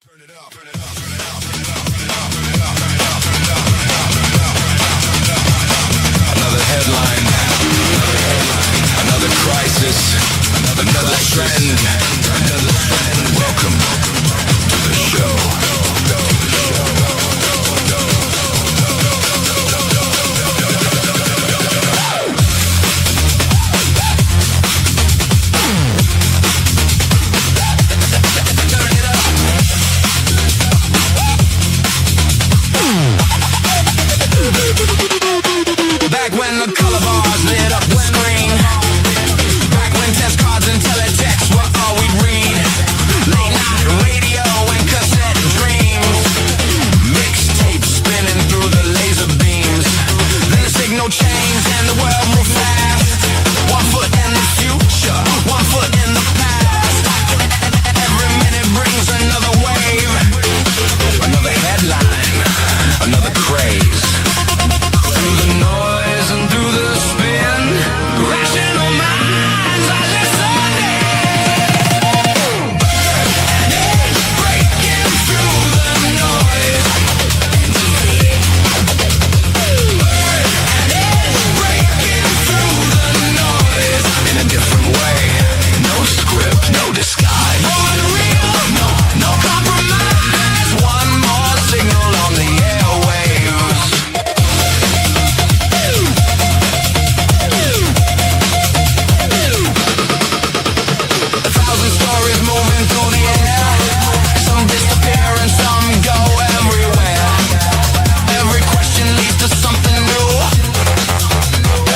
Another headline, another crisis, another trend. Welcome to the show. Back when the color bars lit up the screen. Back when test cards and teletext were all we'd read. Late night radio and cassette dreams. Mixtapes spinning through the laser beams. Then the signal changed and the world moved fast. 1 foot in the future, 1 foot in the past. Every minute brings another wave. Another headline, another craze. Through the noise and through the spin, rational minds are listening. And it's breaking through the noise. And it's breaking through the noise. In a different way, no script, no disguise. Unreal, no compromise. One more signal on the airwaves. A thousand stories moving through the air. Some disappear and some go everywhere. Every question leads to something new.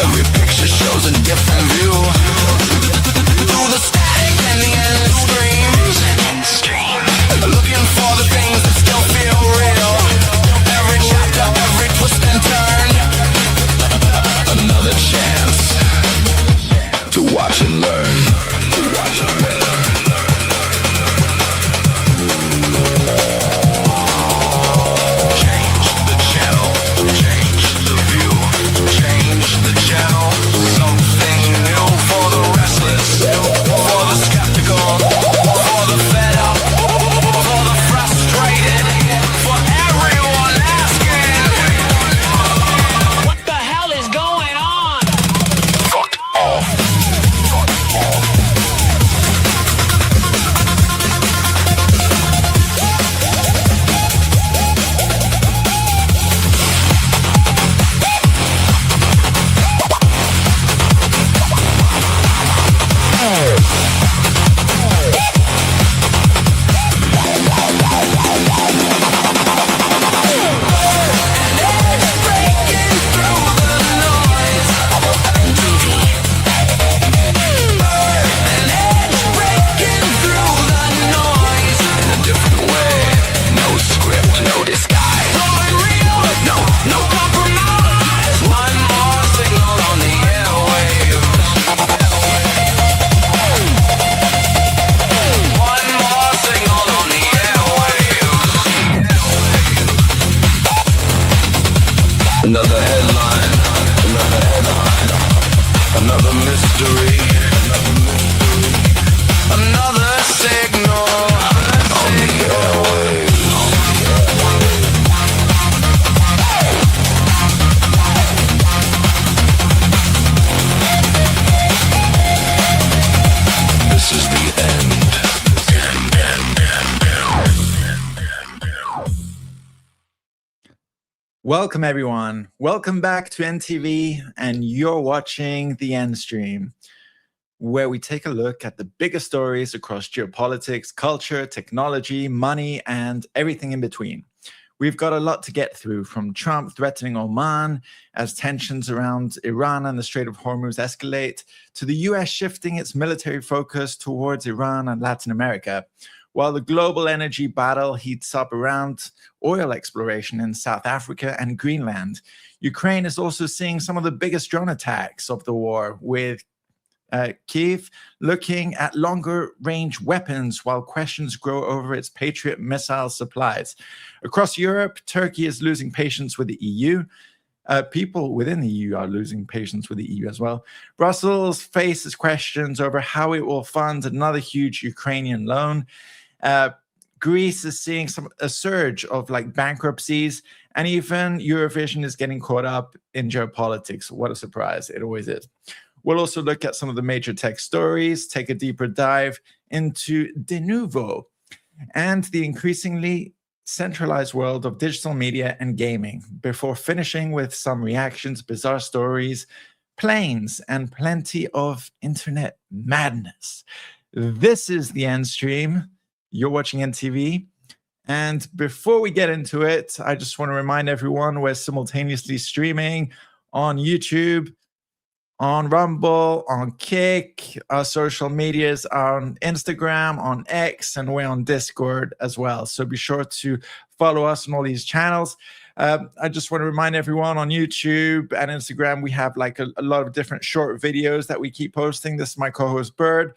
Every picture shows a different view. Through the static and the endless streams. Looking for the things that still feel real. Every chapter, every twist and turn. Another chance to watch and learn. Change the channel, change the view, change the channel. Something new for the restless, for the skeptical, for the fed up, for the frustrated, for everyone asking, what the hell is going on? Fuck off. Another headline, another mystery, another signal on the airwaves. This is the end. Welcome, everyone. Welcome back to NTV, and you're watching the ENDstream, where we take a look at the biggest stories across geopolitics, culture, technology, money, and everything in between. We've got a lot to get through, from Trump threatening Oman as tensions around Iran and the Strait of Hormuz escalate, to the US shifting its military focus towards Iran and Latin America, while the global energy battle heats up around oil exploration in South Africa and Greenland. Ukraine is also seeing some of the biggest drone attacks of the war, with Kyiv looking at longer-range weapons while questions grow over its Patriot missile supplies. Across Europe, Turkey is losing patience with the EU. People within the EU are losing patience with the EU as well. Brussels faces questions over how it will fund another huge Ukrainian loan. Greece is seeing a surge of like bankruptcies, and even Eurovision is getting caught up in geopolitics. What a surprise. It always is. We'll also look at some of the major tech stories, take a deeper dive into Denuvo and the increasingly centralized world of digital media and gaming, before finishing with some reactions, bizarre stories, planes, and plenty of internet madness. This is the End Stream. You're watching NTV. And before we get into it, I just want to remind everyone we're simultaneously streaming on YouTube, on Rumble, on Kick. Our social medias are on Instagram, on X, and we're on Discord as well. So be sure to follow us on all these channels. I just want to remind everyone on YouTube and Instagram, we have like a lot of different short videos that we keep posting. This is my co-host Bird.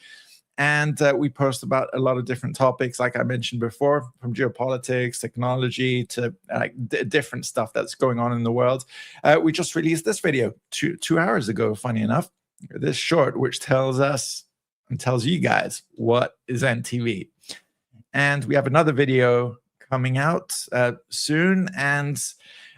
And we post about a lot of different topics, like I mentioned before, from geopolitics, technology, to different stuff that's going on in the world. We just released this video two hours ago, funny enough, this short, which tells us and tells you guys what is NTV. And we have another video coming out soon, and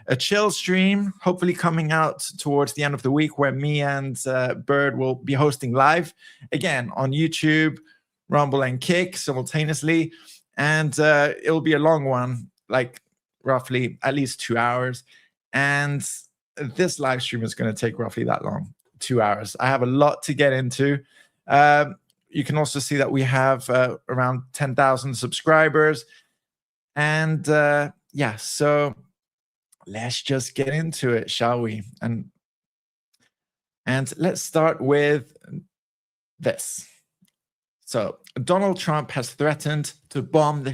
a chill stream, hopefully coming out towards the end of the week, where me and Bird will be hosting live again on YouTube, Rumble, and Kick simultaneously. And it'll be a long one, like roughly at least 2 hours. And this live stream is going to take roughly that long, 2 hours. I have a lot to get into. You can also see that we have around 10,000 subscribers. And yeah, so let's just get into it, shall we? And let's start with this. So Donald Trump has threatened to bomb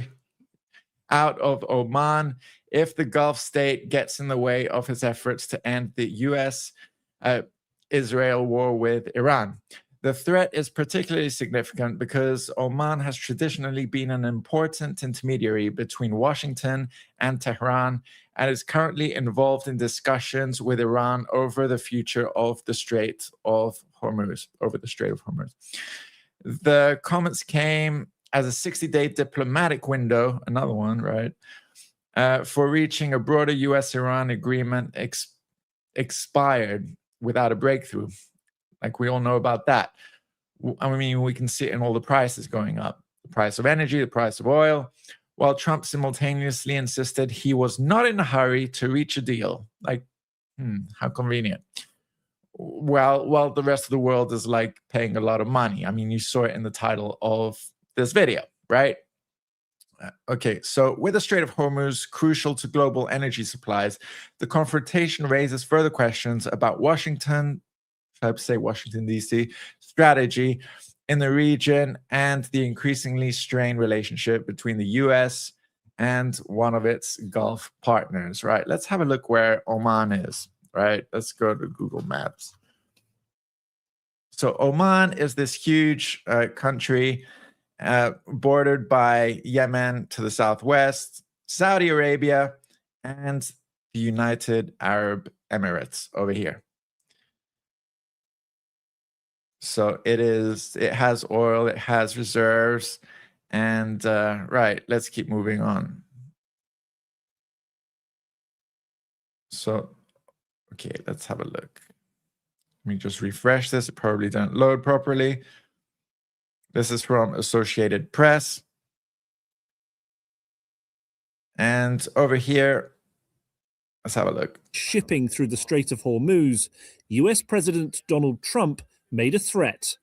out of Oman if the Gulf state gets in the way of his efforts to end the US-Israel war with Iran. The threat is particularly significant because Oman has traditionally been an important intermediary between Washington and Tehran, and is currently involved in discussions with Iran over the future of the Strait of Hormuz, The comments came as a 60-day diplomatic window, another one, right, for reaching a broader US-Iran agreement expired without a breakthrough. Like, we all know about that. I mean, we can see it in all the prices going up. The price of energy, the price of oil, while Trump simultaneously insisted he was not in a hurry to reach a deal. Like, how convenient. While the rest of the world is like paying a lot of money. I mean, you saw it in the title of this video, right? Okay, so with the Strait of Hormuz crucial to global energy supplies, the confrontation raises further questions about Washington D.C. strategy in the region and the increasingly strained relationship between the U.S. and one of its Gulf partners, right? Let's have a look where Oman is, right? Let's go to Google Maps. So Oman is this huge country bordered by Yemen to the southwest, Saudi Arabia, and the United Arab Emirates over here. So it has oil, it has reserves, and right, let's keep moving on. So, okay, let's have a look. Let me just refresh this. It probably didn't load properly. This is from Associated Press. And over here, let's have a look. Shipping through the Strait of Hormuz, US President Donald Trump made a threat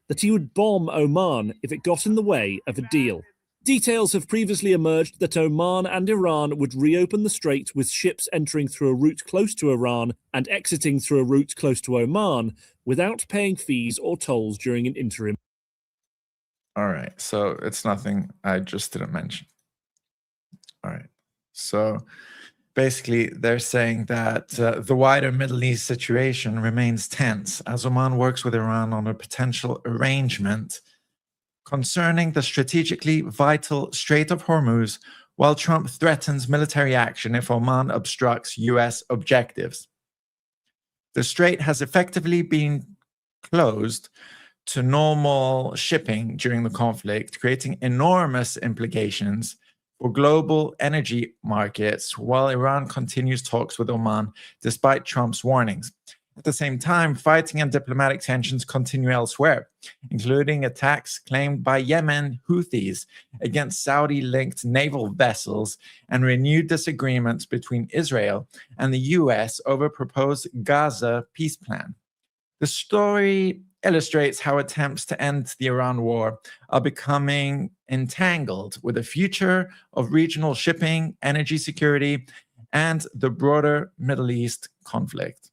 that he would bomb Oman if it got in the way of a deal. Details have previously emerged that Oman and Iran would reopen the strait with ships entering through a route close to Iran and exiting through a route close to Oman without paying fees or tolls during an interim. All right, so it's nothing I just didn't mention. All right, so basically, they're saying that the wider Middle East situation remains tense as Oman works with Iran on a potential arrangement concerning the strategically vital Strait of Hormuz, while Trump threatens military action if Oman obstructs U.S. objectives. The strait has effectively been closed to normal shipping during the conflict, creating enormous implications for global energy markets, while Iran continues talks with Oman despite Trump's warnings. At the same time, fighting and diplomatic tensions continue elsewhere, including attacks claimed by Yemen Houthis against Saudi-linked naval vessels and renewed disagreements between Israel and the US over proposed Gaza peace plan. The story illustrates how attempts to end the Iran war are becoming entangled with the future of regional shipping, energy security, and the broader Middle East conflict.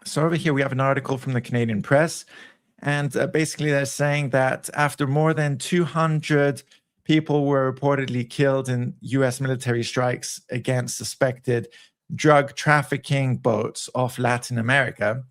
So over here, we have an article from the Canadian Press, and basically they're saying that after more than 200 people were reportedly killed in US military strikes against suspected drug trafficking boats off Latin America,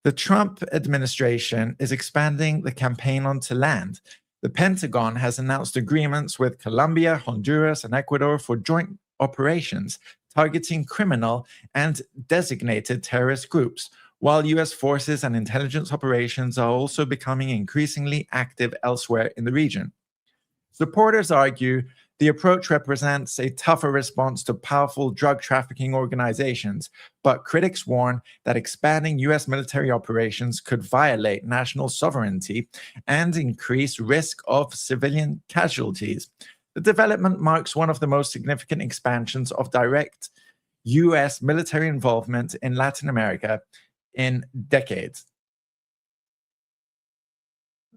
the Trump administration is expanding the campaign onto land. The Pentagon has announced agreements with Colombia, Honduras, and Ecuador for joint operations targeting criminal and designated terrorist groups, while US forces and intelligence operations are also becoming increasingly active elsewhere in the region. Supporters argue the approach represents a tougher response to powerful drug trafficking organizations, but critics warn that expanding US military operations could violate national sovereignty and increase risk of civilian casualties. The development marks one of the most significant expansions of direct US military involvement in Latin America in decades.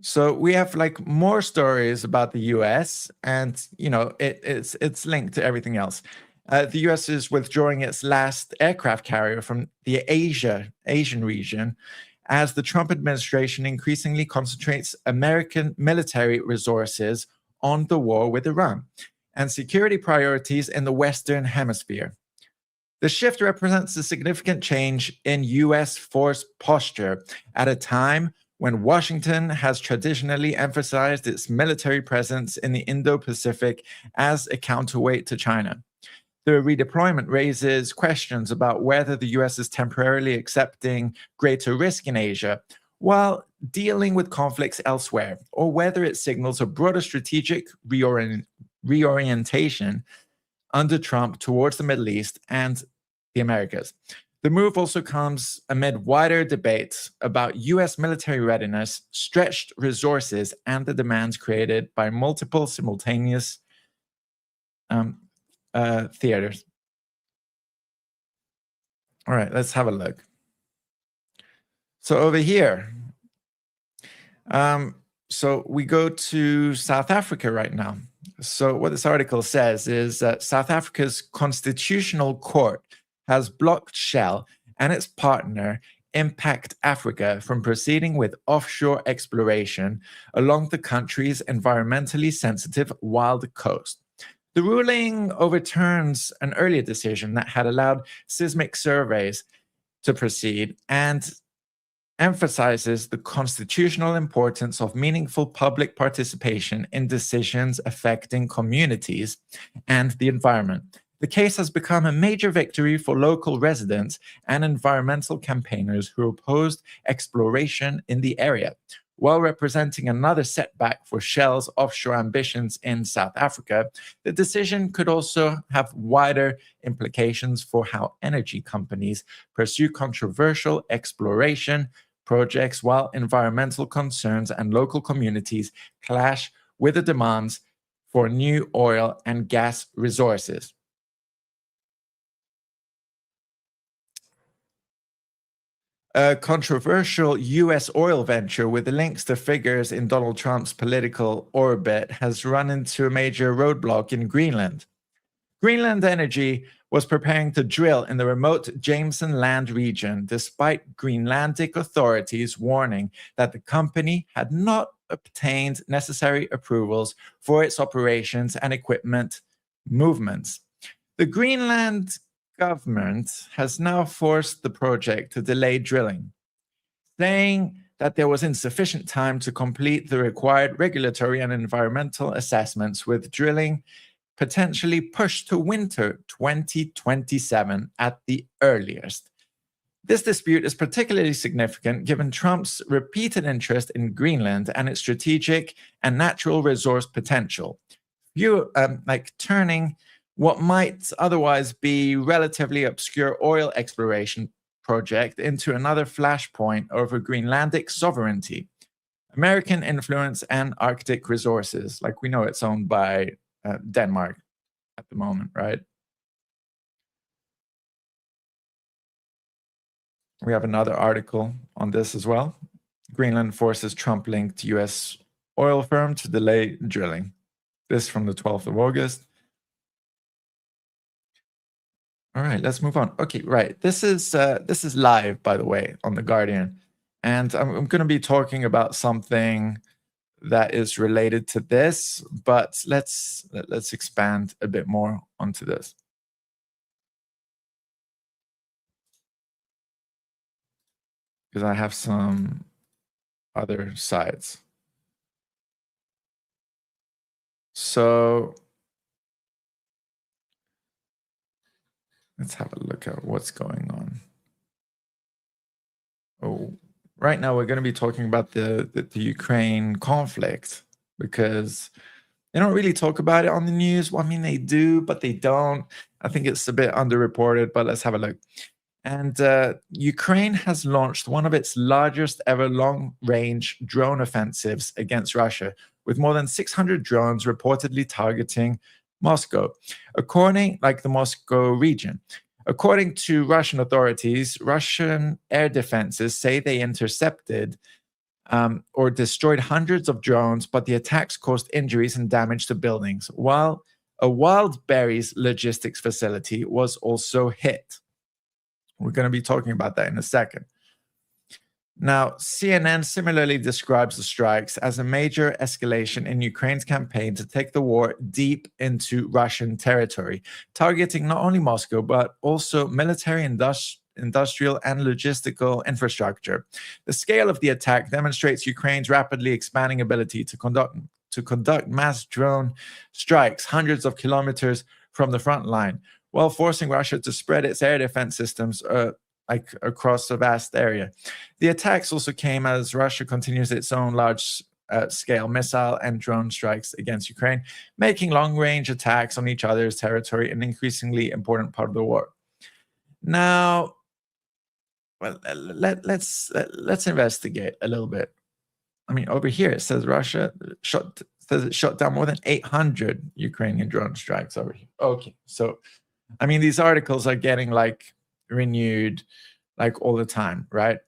So we have like more stories about the US, and it's linked to everything else. The US is withdrawing its last aircraft carrier from the Asian region as the Trump administration increasingly concentrates American military resources on the war with Iran and security priorities in the Western Hemisphere. The shift represents a significant change in US force posture at a time when Washington has traditionally emphasized its military presence in the Indo-Pacific as a counterweight to China. The redeployment raises questions about whether the US is temporarily accepting greater risk in Asia while dealing with conflicts elsewhere, or whether it signals a broader strategic reorientation under Trump towards the Middle East and the Americas. The move also comes amid wider debates about US military readiness, stretched resources, and the demands created by multiple simultaneous theaters. All right, let's have a look. So over here, so we go to South Africa right now. So what this article says is that South Africa's constitutional court has blocked Shell and its partner Impact Africa from proceeding with offshore exploration along the country's environmentally sensitive wild coast. The ruling overturns an earlier decision that had allowed seismic surveys to proceed and emphasizes the constitutional importance of meaningful public participation in decisions affecting communities and the environment. The case has become a major victory for local residents and environmental campaigners who opposed exploration in the area, while representing another setback for Shell's offshore ambitions in South Africa. The decision could also have wider implications for how energy companies pursue controversial exploration projects, while environmental concerns and local communities clash with the demands for new oil and gas resources. A controversial US oil venture with links to figures in Donald Trump's political orbit has run into a major roadblock in Greenland. Greenland Energy was preparing to drill in the remote Jameson Land region, despite Greenlandic authorities warning that the company had not obtained necessary approvals for its operations and equipment movements. The Greenland government has now forced the project to delay drilling, saying that there was insufficient time to complete the required regulatory and environmental assessments, with drilling potentially pushed to winter 2027 at the earliest. This dispute is particularly significant given Trump's repeated interest in Greenland and its strategic and natural resource potential, turning what might otherwise be relatively obscure oil exploration project into another flashpoint over Greenlandic sovereignty, American influence, and Arctic resources. Like we know it's owned by Denmark at the moment, right? We have another article on this as well. Greenland forces Trump-linked U.S. oil firm to delay drilling. This from the 12th of August. All right, let's move on. Okay, right. This is live, by the way, on The Guardian. And I'm going to be talking about something that is related to this, but let's expand a bit more onto this. Because I have some other sides. So let's have a look at what's going on. Oh, right now we're going to be talking about the Ukraine conflict, because they don't really talk about it on the news. Well, I mean, they do, but they don't. I think it's a bit underreported, but let's have a look. And Ukraine has launched one of its largest ever long-range drone offensives against Russia, with more than 600 drones reportedly targeting Moscow, the Moscow region. According to Russian authorities, Russian air defenses say they intercepted or destroyed hundreds of drones, but the attacks caused injuries and damage to buildings, while a wild berries logistics facility was also hit. We're going to be talking about that in a second. Now, CNN similarly describes the strikes as a major escalation in Ukraine's campaign to take the war deep into Russian territory, targeting not only Moscow, but also military, industrial, and logistical infrastructure. The scale of the attack demonstrates Ukraine's rapidly expanding ability to conduct mass drone strikes hundreds of kilometers from the front line, while forcing Russia to spread its air defense systems across a vast area. The attacks also came as Russia continues its own large-scale missile and drone strikes against Ukraine, making long-range attacks on each other's territory an increasingly important part of the war. Now, well, let's investigate a little bit. I mean, over here it says Russia shot down more than 800 Ukrainian drone strikes over here. Okay, so I mean, these articles are getting renewed all the time, right?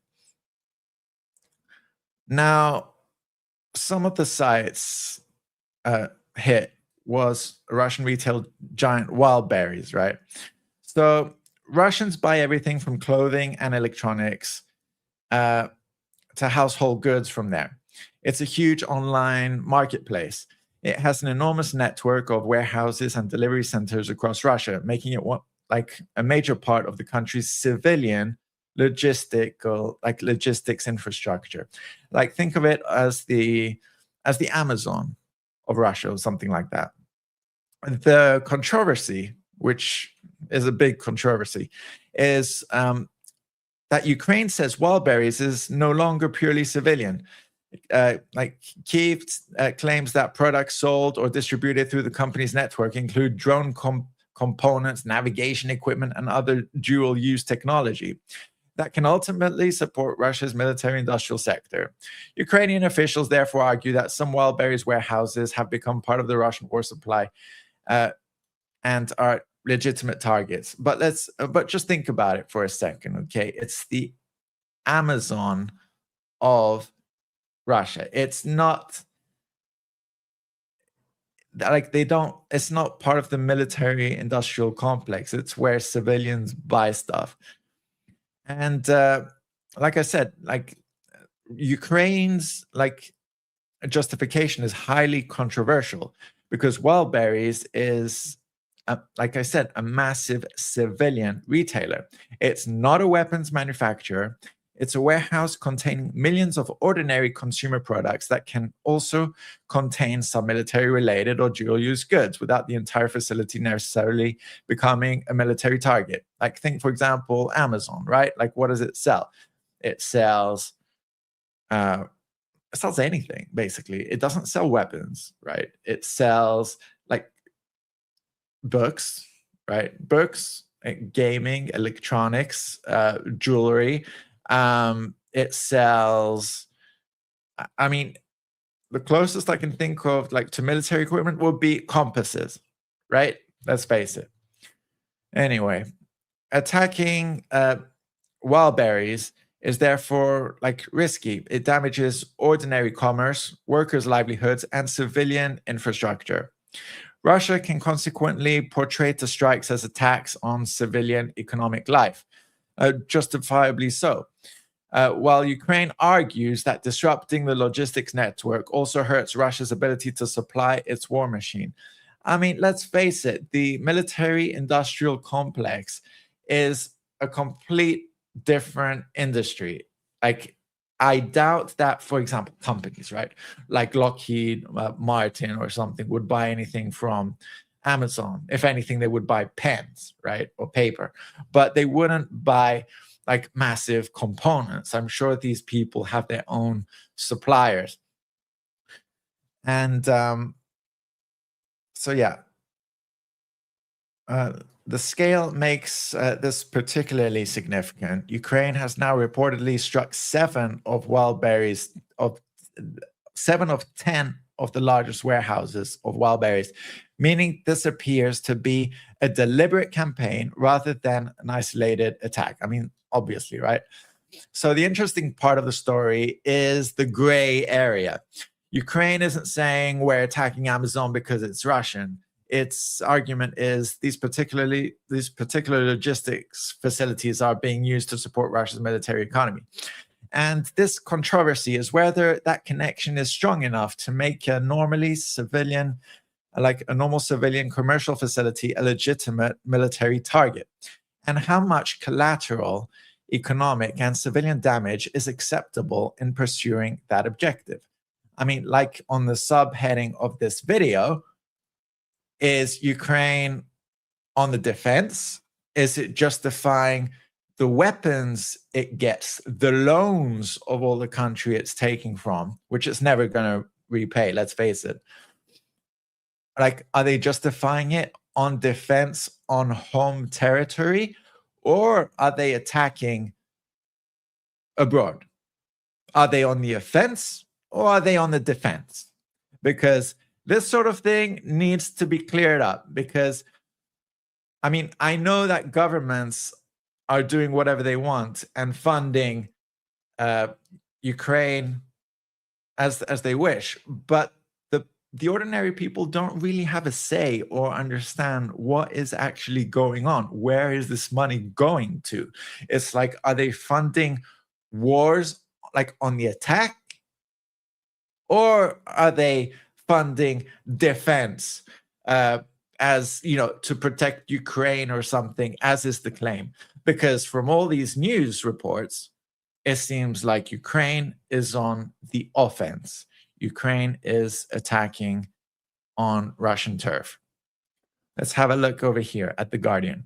Now, some of the sites hit was Russian retail giant Wildberries, right? So Russians buy everything from clothing and electronics to household goods from there. It's a huge online marketplace. It has an enormous network of warehouses and delivery centers across Russia, making it a major part of the country's civilian logistics infrastructure. Think of it as the Amazon of Russia or something like that. The controversy, which is a big controversy, is that Ukraine says Wildberries is no longer purely civilian. Kyiv claims that products sold or distributed through the company's network include drone components, navigation equipment, and other dual-use technology that can ultimately support Russia's military-industrial sector. Ukrainian officials therefore argue that some Wildberries warehouses have become part of the Russian war supply and are legitimate targets. But just think about it for a second, okay? It's the Amazon of Russia. It's not it's not part of the military industrial complex. It's where civilians buy stuff. And like I said, Ukraine's justification is highly controversial because Wildberries is like I said, a massive civilian retailer. It's not a weapons manufacturer. It's a warehouse containing millions of ordinary consumer products that can also contain some military-related or dual-use goods without the entire facility necessarily becoming a military target. Like, think, for example, Amazon, right? Like, what does it sell? It sells anything, basically. It doesn't sell weapons, right? It sells like books, right? Books, gaming, electronics, jewelry. It sells, I mean, the closest I can think of like to military equipment would be compasses, right? Let's face it. Anyway, attacking wild berries is therefore like risky. It damages ordinary commerce, workers' livelihoods, and civilian infrastructure. Russia can consequently portray the strikes as attacks on civilian economic life, justifiably so. While Ukraine argues that disrupting the logistics network also hurts Russia's ability to supply its war machine. I mean, let's face it, the military-industrial complex is a complete different industry. Like, I doubt that, for example, companies, right, like Lockheed Martin or something would buy anything from Amazon. If anything, they would buy pens, right, or paper, but they wouldn't buy like massive components. I'm sure these people have their own suppliers. And so, yeah, the scale makes this particularly significant. Ukraine has now reportedly struck 7 of 10 of the largest warehouses of wild berries, meaning this appears to be a deliberate campaign rather than an isolated attack. I mean, obviously, right? So the interesting part of the story is the gray area. Ukraine isn't saying we're attacking Amazon because it's Russian. Its argument is these particular logistics facilities are being used to support Russia's military economy. And this controversy is whether that connection is strong enough to make a normal civilian commercial facility a legitimate military target, and how much collateral, economic, and civilian damage is acceptable in pursuing that objective. I mean, like on the subheading of this video, is Ukraine on the defense? Is it justifying the weapons it gets, the loans of all the country it's taking from, which it's never going to repay, let's face it? Like, are they justifying it on defense on home territory, or are they attacking abroad? Are they on the offense, or are they on the defense? Because this sort of thing needs to be cleared up, because, I mean, I know that governments are doing whatever they want and funding Ukraine as they wish, but the ordinary people don't really have a say or understand what is actually going on. Where is this money going to? It's like, are they funding wars like on the attack, or are they funding defense as, you know, to protect Ukraine or something, as is the claim? Because from all these news reports, it seems like Ukraine is on the offense. Ukraine is attacking on Russian turf. Let's have a look over here at The Guardian.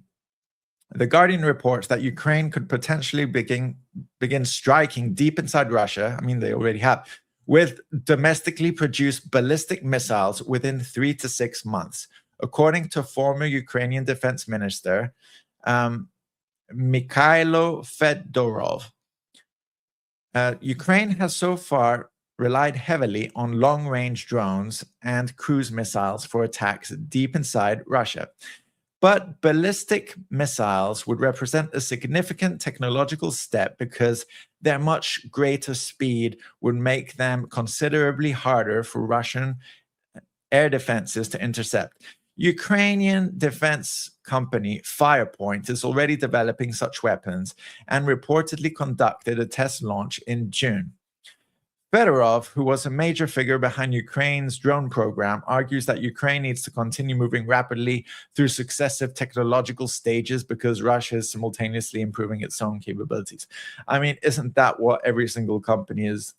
The Guardian reports that Ukraine could potentially begin striking deep inside Russia. I mean, they already have, with domestically produced ballistic missiles within 3 to 6 months, according to former Ukrainian defense minister Mikhailo Fedorov. Ukraine has so far relied heavily on long-range drones and cruise missiles for attacks deep inside Russia. But ballistic missiles would represent a significant technological step, because their much greater speed would make them considerably harder for Russian air defenses to intercept. Ukrainian defense company Firepoint is already developing such weapons and reportedly conducted a test launch in June. Fedorov, who was a major figure behind Ukraine's drone program, argues that Ukraine needs to continue moving rapidly through successive technological stages because Russia is simultaneously improving its own capabilities. I mean, isn't that what every single company is?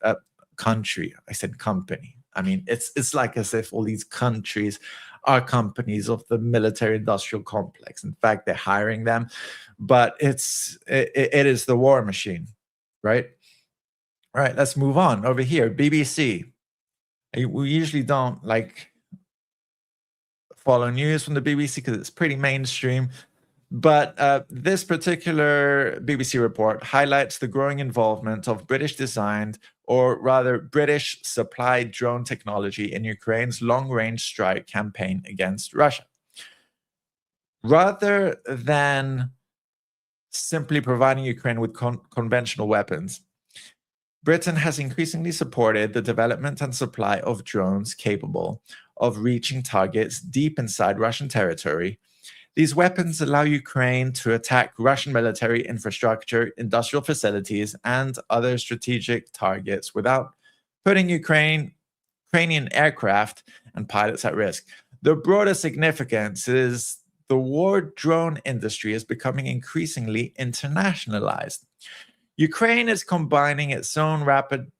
Country. I said company. I mean, it's like as if all these countries are companies of the military-industrial complex. In fact, they're hiring them, but it is the war machine, right? All right, let's move on over here. BBC. We usually don't like follow news from the BBC because it's pretty mainstream. But this particular BBC report highlights the growing involvement of British designed, or rather British supplied drone technology in Ukraine's long-range strike campaign against Russia. Rather than simply providing Ukraine with conventional weapons, Britain has increasingly supported the development and supply of drones capable of reaching targets deep inside Russian territory. These weapons allow Ukraine to attack Russian military infrastructure, industrial facilities, and other strategic targets without putting Ukrainian aircraft and pilots at risk. The broader significance is the war drone industry is becoming increasingly internationalized. Ukraine is combining its own rapid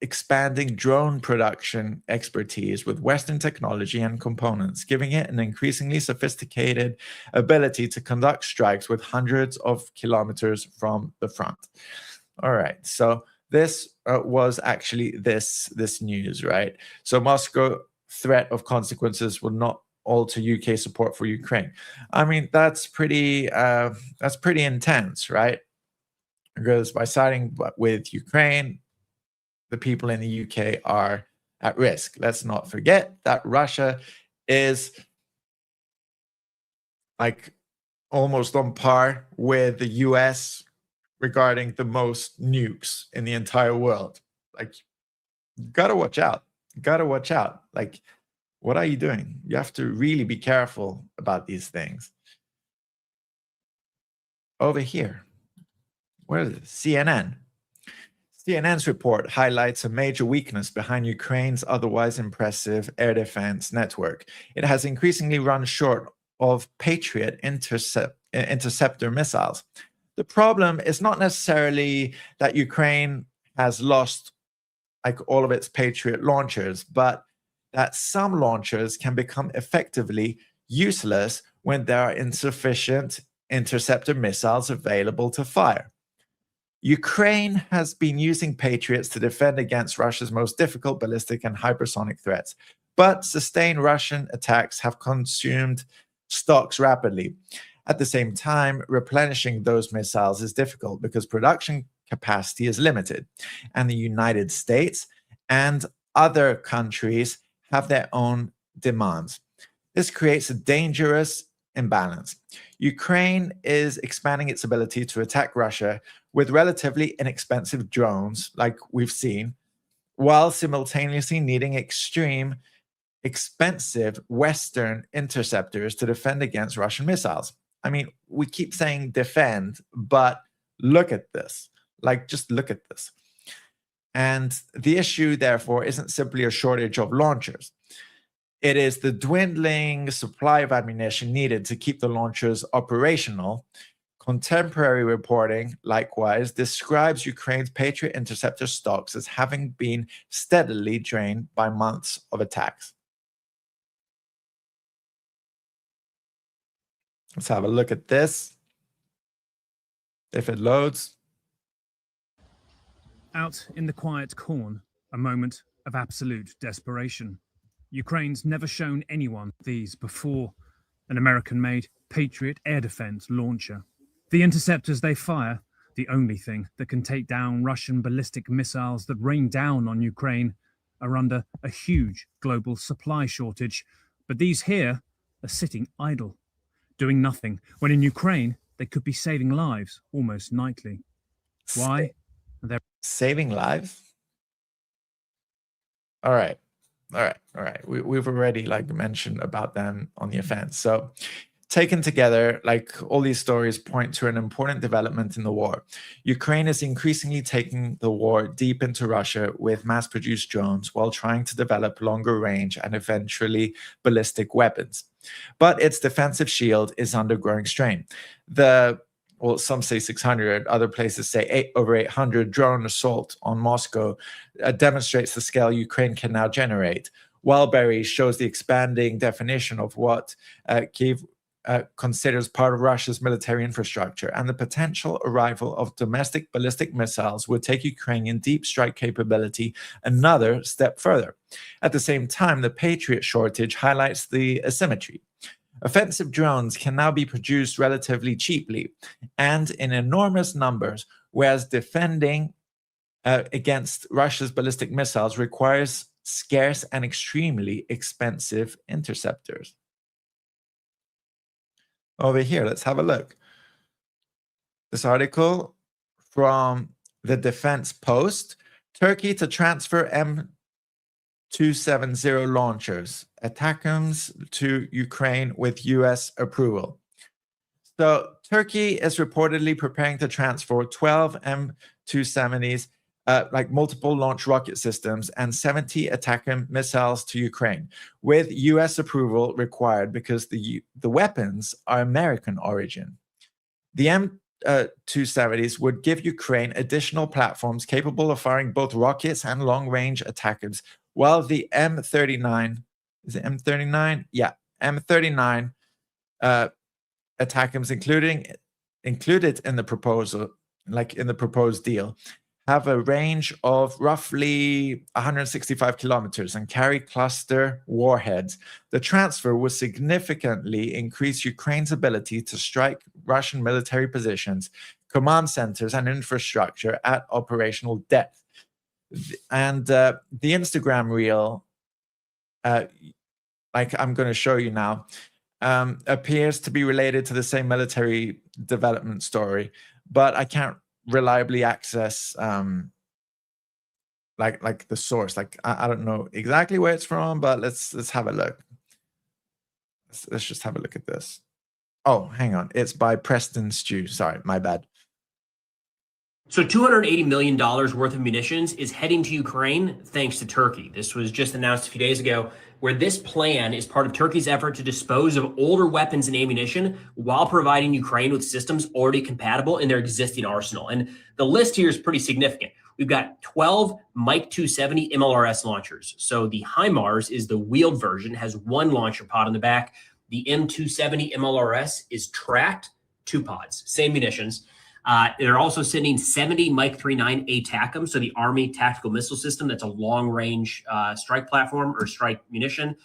expanding drone production expertise with Western technology and components, giving it an increasingly sophisticated ability to conduct strikes with hundreds of kilometers from the front. All right, so this was actually this news, right? So Moscow threat of consequences will not alter UK support for Ukraine. I mean, that's pretty intense, right? Because by siding with Ukraine, the people in the UK are at risk. Let's not forget that Russia is like almost on par with the US regarding the most nukes in the entire world. Like, gotta watch out. Gotta watch out. Like, what are you doing? You have to really be careful about these things. Over here. Where is it? CNN. CNN's report highlights a major weakness behind Ukraine's otherwise impressive air defense network. It has increasingly run short of Patriot interceptor missiles. The problem is not necessarily that Ukraine has lost like all of its Patriot launchers, but that some launchers can become effectively useless when there are insufficient interceptor missiles available to fire. Ukraine has been using Patriots to defend against Russia's most difficult ballistic and hypersonic threats, but sustained Russian attacks have consumed stocks rapidly. At the same time, replenishing those missiles is difficult because production capacity is limited, and the United States and other countries have their own demands. This creates a dangerous imbalance. Ukraine is expanding its ability to attack Russia with relatively inexpensive drones, like we've seen, while simultaneously needing extreme, expensive Western interceptors to defend against Russian missiles. I mean, we keep saying defend, but look at this. Like, just look at this. And the issue, therefore, isn't simply a shortage of launchers. It is the dwindling supply of ammunition needed to keep the launchers operational. Contemporary reporting, likewise, describes Ukraine's Patriot interceptor stocks as having been steadily drained by months of attacks. Let's have a look at this. If it loads. Out in the quiet corn, a moment of absolute desperation. Ukraine's never shown anyone these before. An American-made Patriot air defense launcher. The interceptors they fire, the only thing that can take down Russian ballistic missiles that rain down on Ukraine, are under a huge global supply shortage. But these here are sitting idle, doing nothing, when in Ukraine they could be saving lives almost nightly. Why? They're saving lives? All right. We've already mentioned about them on the offense. So taken together, like all these stories point to an important development in the war. Ukraine is increasingly taking the war deep into Russia with mass-produced drones while trying to develop longer range and eventually ballistic weapons. But its defensive shield is under growing strain. Well, some say 600, other places say over 800 drone assault on Moscow demonstrates the scale Ukraine can now generate. Wildberry shows the expanding definition of what Kyiv considers part of Russia's military infrastructure, and the potential arrival of domestic ballistic missiles would take Ukrainian deep strike capability another step further. At the same time, the Patriot shortage highlights the asymmetry. Offensive drones can now be produced relatively cheaply and in enormous numbers, whereas defending against Russia's ballistic missiles requires scarce and extremely expensive interceptors. Over here, let's have a look. This article from the Defense Post: Turkey to transfer M270 launchers, ATACMS to Ukraine with US approval. So Turkey is reportedly preparing to transfer 12 M270s, like multiple launch rocket systems, and 70 ATACMS missiles to Ukraine, with US approval required because the weapons are American origin. The M270s would give Ukraine additional platforms capable of firing both rockets and long-range ATACMS, while the M39, is it M39? Yeah, M39 ATACMS included in the proposal, like in the proposed deal, have a range of roughly 165 kilometers and carry cluster warheads. The transfer will significantly increase Ukraine's ability to strike Russian military positions, command centers, and infrastructure at operational depth. And the Instagram reel, like I'm going to show you now, appears to be related to the same military development story, but I can't reliably access like the source. Like I don't know exactly where it's from, but let's have a look. Let's just have a look at this. Oh, hang on, it's by Preston Stew. Sorry, my bad. So $280 million worth of munitions is heading to Ukraine thanks to Turkey. This was just announced a few days ago, where this plan is part of Turkey's effort to dispose of older weapons and ammunition while providing Ukraine with systems already compatible in their existing arsenal. And the list here is pretty significant. We've got 12 Mike 270 MLRS launchers. So the HIMARS is the wheeled version, has one launcher pod on the back. The M270 MLRS is tracked, 2 pods, same munitions. They're also sending 70 Mike 39 ATACMS, so the Army Tactical Missile System. That's a long-range strike platform or strike munition.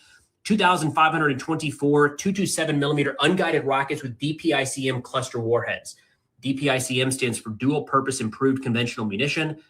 2,524 227mm unguided rockets with DPICM cluster warheads. DPICM stands for Dual Purpose Improved Conventional Munition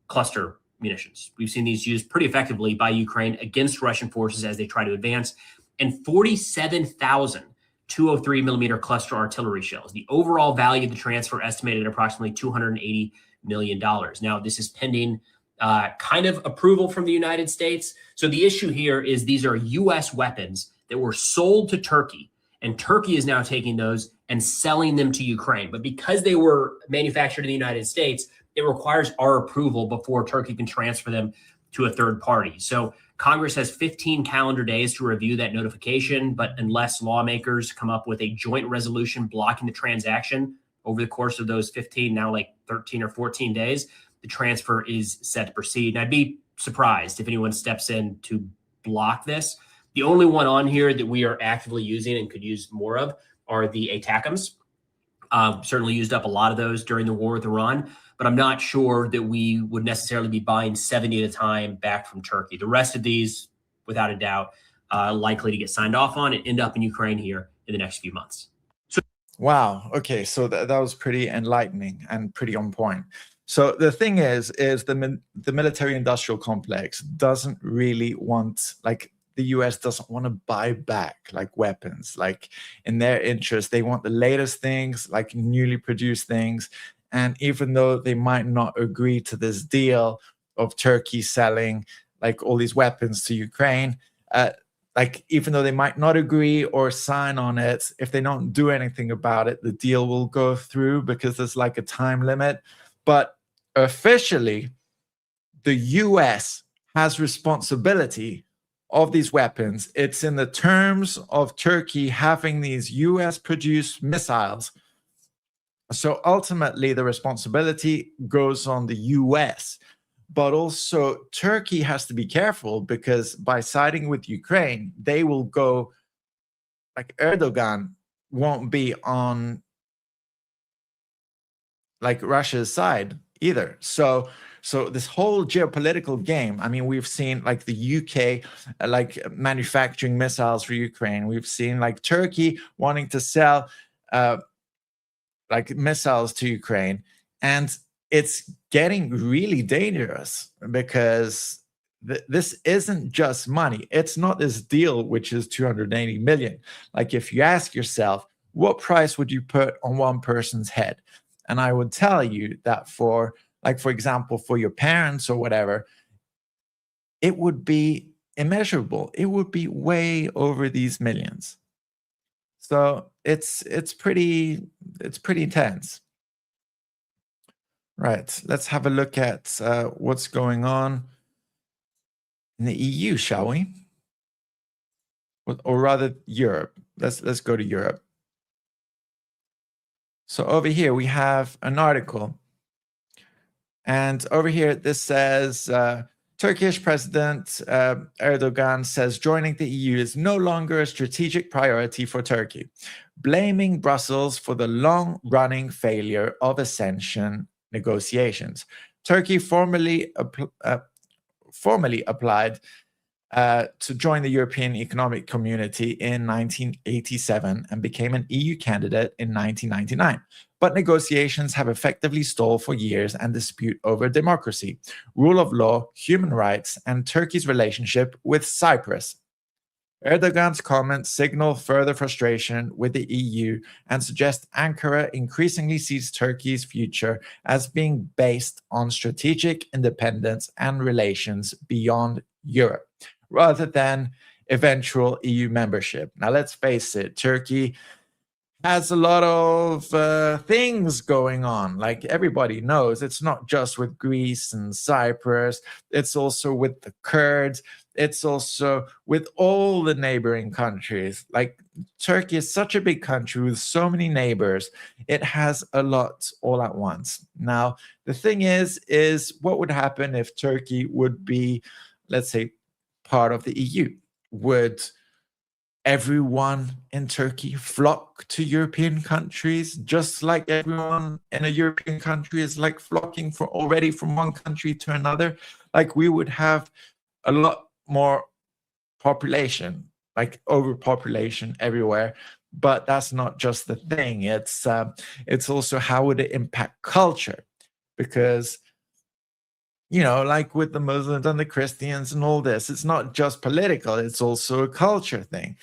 Cluster Munitions. We've seen these used pretty effectively by Ukraine against Russian forces as they try to advance. And 47,000 203mm cluster artillery shells. The overall value of the transfer estimated at approximately $280 million. Now, this is pending kind of approval from the United States. So the issue here is these are U.S. weapons that were sold to Turkey, and Turkey is now taking those and selling them to Ukraine. But because they were manufactured in the United States, it requires our approval before Turkey can transfer them to a third party. So Congress has 15 calendar days to review that notification, but unless lawmakers come up with a joint resolution blocking the transaction over the course of those 15, now like 13 or 14 days, the transfer is set to proceed. And I'd be surprised if anyone steps in to block this. The only one on here that we are actively using and could use more of are the ATACMS. Certainly used up a lot of those during the war with Iran, but I'm not sure that we would necessarily be buying 70 at a time back from Turkey. The rest of these, without a doubt, likely to get signed off on and end up in Ukraine here in the next few months. Wow. Okay. So that was pretty enlightening and pretty on point. So the thing is the military industrial complex doesn't really want, like, the US doesn't want to buy back like weapons. Like, in their interest, they want the latest things, like newly produced things. And even though they might not agree to this deal of Turkey selling like all these weapons to Ukraine, like, even though they might not agree or sign on it, if they don't do anything about it, the deal will go through because there's like a time limit. But officially, the US has responsibility of these weapons. It's in the terms of Turkey having these US produced missiles. So ultimately, the responsibility goes on the US. But also, Turkey has to be careful because by siding with Ukraine, they will go, like, Erdogan won't be on like Russia's side either. So this whole geopolitical game, I mean, we've seen like the UK like manufacturing missiles for Ukraine. We've seen like Turkey wanting to sell like missiles to Ukraine. And it's getting really dangerous because this isn't just money. It's not this deal, which is 280 million. Like, if you ask yourself, what price would you put on one person's head? And I would tell you that for example, for your parents or whatever, it would be immeasurable. It would be way over these millions. So it's pretty intense. Right. Let's have a look at what's going on in the EU, shall we? Or rather, Europe. Let's go to Europe. So over here we have an article, and over here this says Turkish President Erdogan says joining the EU is no longer a strategic priority for Turkey, blaming Brussels for the long-running failure of accession negotiations. Turkey formally applied to join the European Economic Community in 1987 and became an EU candidate in 1999. But negotiations have effectively stalled for years and dispute over democracy, rule of law, human rights, and Turkey's relationship with Cyprus. Erdogan's comments signal further frustration with the EU and suggest Ankara increasingly sees Turkey's future as being based on strategic independence and relations beyond Europe, rather than eventual EU membership. Now, let's face it, Turkey has a lot of things going on. Like, everybody knows, it's not just with Greece and Cyprus, it's also with the Kurds, it's also with all the neighboring countries. Like, Turkey is such a big country with so many neighbors, it has a lot all at once. Now, the thing is what would happen if Turkey would be, let's say, part of the EU? Would everyone in Turkey flock to European countries, just like everyone in a European country is like flocking already from one country to another? Like, we would have a lot more population, like overpopulation everywhere. But that's not just the thing. It's also how would it impact culture? Because, you know, like with the Muslims and the Christians and all this, it's not just political, it's also a culture thing.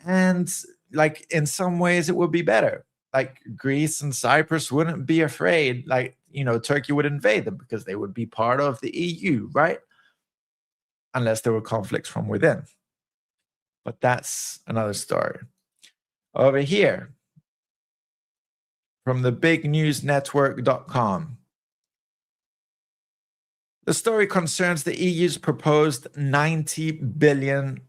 And like, in some ways it would be better. Like, Greece and Cyprus wouldn't be afraid, like, you know, Turkey would invade them because they would be part of the EU, right? Unless there were conflicts from within. But that's another story. Over here, from the bignewsnetwork.com. The story concerns the EU's proposed 90 billion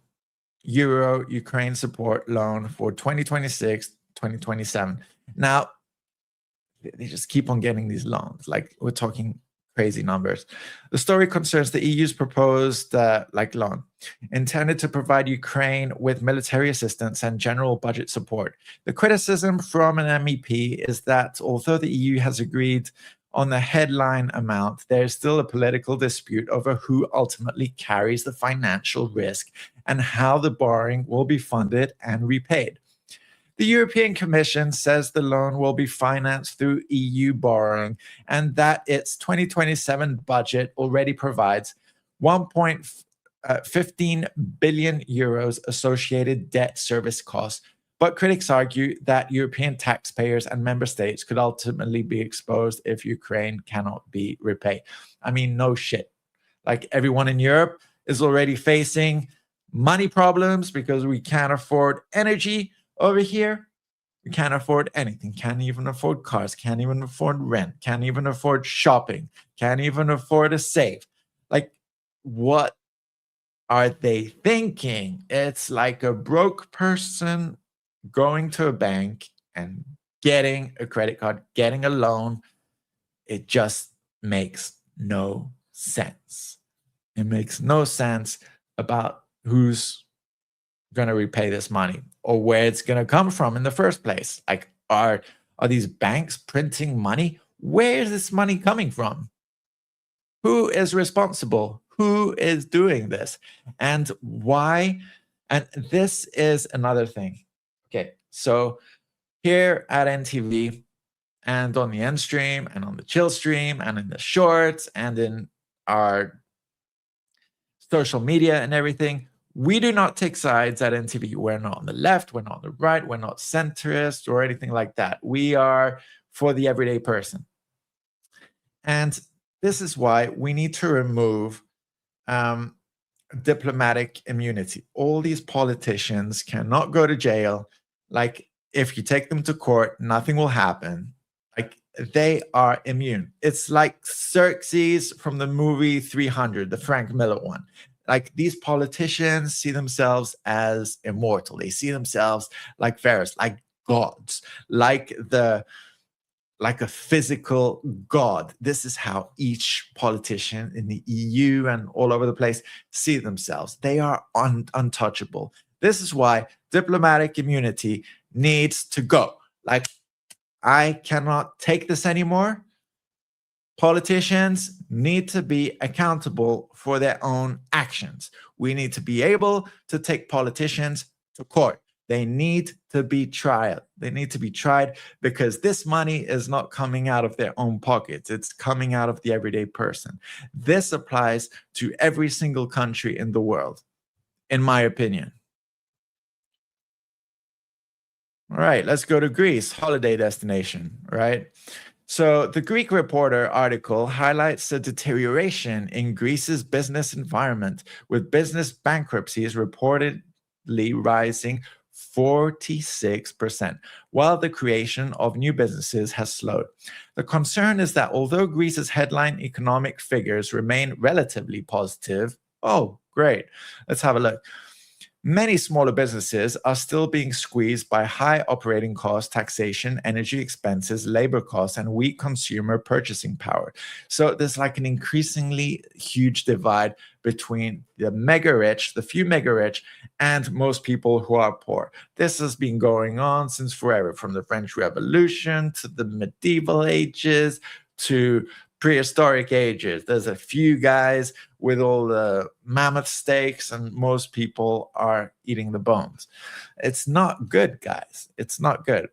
euro Ukraine support loan for 2026-2027. Now, they just keep on getting these loans. Like, we're talking crazy numbers. The story concerns the EU's proposed loan intended to provide Ukraine with military assistance and general budget support. The criticism from an MEP is that although the EU has agreed on the headline amount, there's still a political dispute over who ultimately carries the financial risk and how the borrowing will be funded and repaid. The European Commission says the loan will be financed through EU borrowing and that its 2027 budget already provides 1.15 billion euros associated debt service costs. But critics argue that European taxpayers and member states could ultimately be exposed if Ukraine cannot be repaid. I mean, no shit. Like, everyone in Europe is already facing money problems because we can't afford energy over here. We can't afford anything. Can't even afford cars. Can't even afford rent. Can't even afford shopping. Can't even afford a save. Like, what are they thinking? It's like a broke person going to a bank and getting a credit card, getting a loan. It just makes no sense. It makes no sense about who's going to repay this money or where it's going to come from in the first place. Like, are these banks printing money? Where is this money coming from? Who is responsible? Who is doing this? And why? And this is another thing. Okay, so here at NTV and on the ENDstream and on the chill stream and in the shorts and in our social media and everything, we do not take sides at NTV. We're not on the left, we're not on the right, we're not centrist or anything like that. We are for the everyday person. And this is why we need to remove diplomatic immunity. All these politicians cannot go to jail. Like, if you take them to court, nothing will happen. Like, they are immune. It's like Xerxes from the movie 300, the Frank Miller one. Like, these politicians see themselves as immortal. They see themselves like pharaohs, like gods, like a physical god. This is how each politician in the EU and all over the place see themselves. They are untouchable. This is why diplomatic immunity needs to go. Like, I cannot take this anymore. Politicians need to be accountable for their own actions. We need to be able to take politicians to court. They need to be tried. They need to be tried because this money is not coming out of their own pockets. It's coming out of the everyday person. This applies to every single country in the world, in my opinion. All right, let's go to Greece, holiday destination, right? So the Greek Reporter article highlights the deterioration in Greece's business environment, with business bankruptcies reportedly rising 46%, while the creation of new businesses has slowed. The concern is that although Greece's headline economic figures remain relatively positive, oh, great, let's have a look. Many smaller businesses are still being squeezed by high operating costs, taxation, energy expenses, labor costs, and weak consumer purchasing power. So there's like an increasingly huge divide between the mega rich, the few mega rich, and most people who are poor. This has been going on since forever, from the French Revolution to the medieval ages to prehistoric ages. There's a few guys with all the mammoth steaks, and most people are eating the bones. It's not good, guys. It's not good.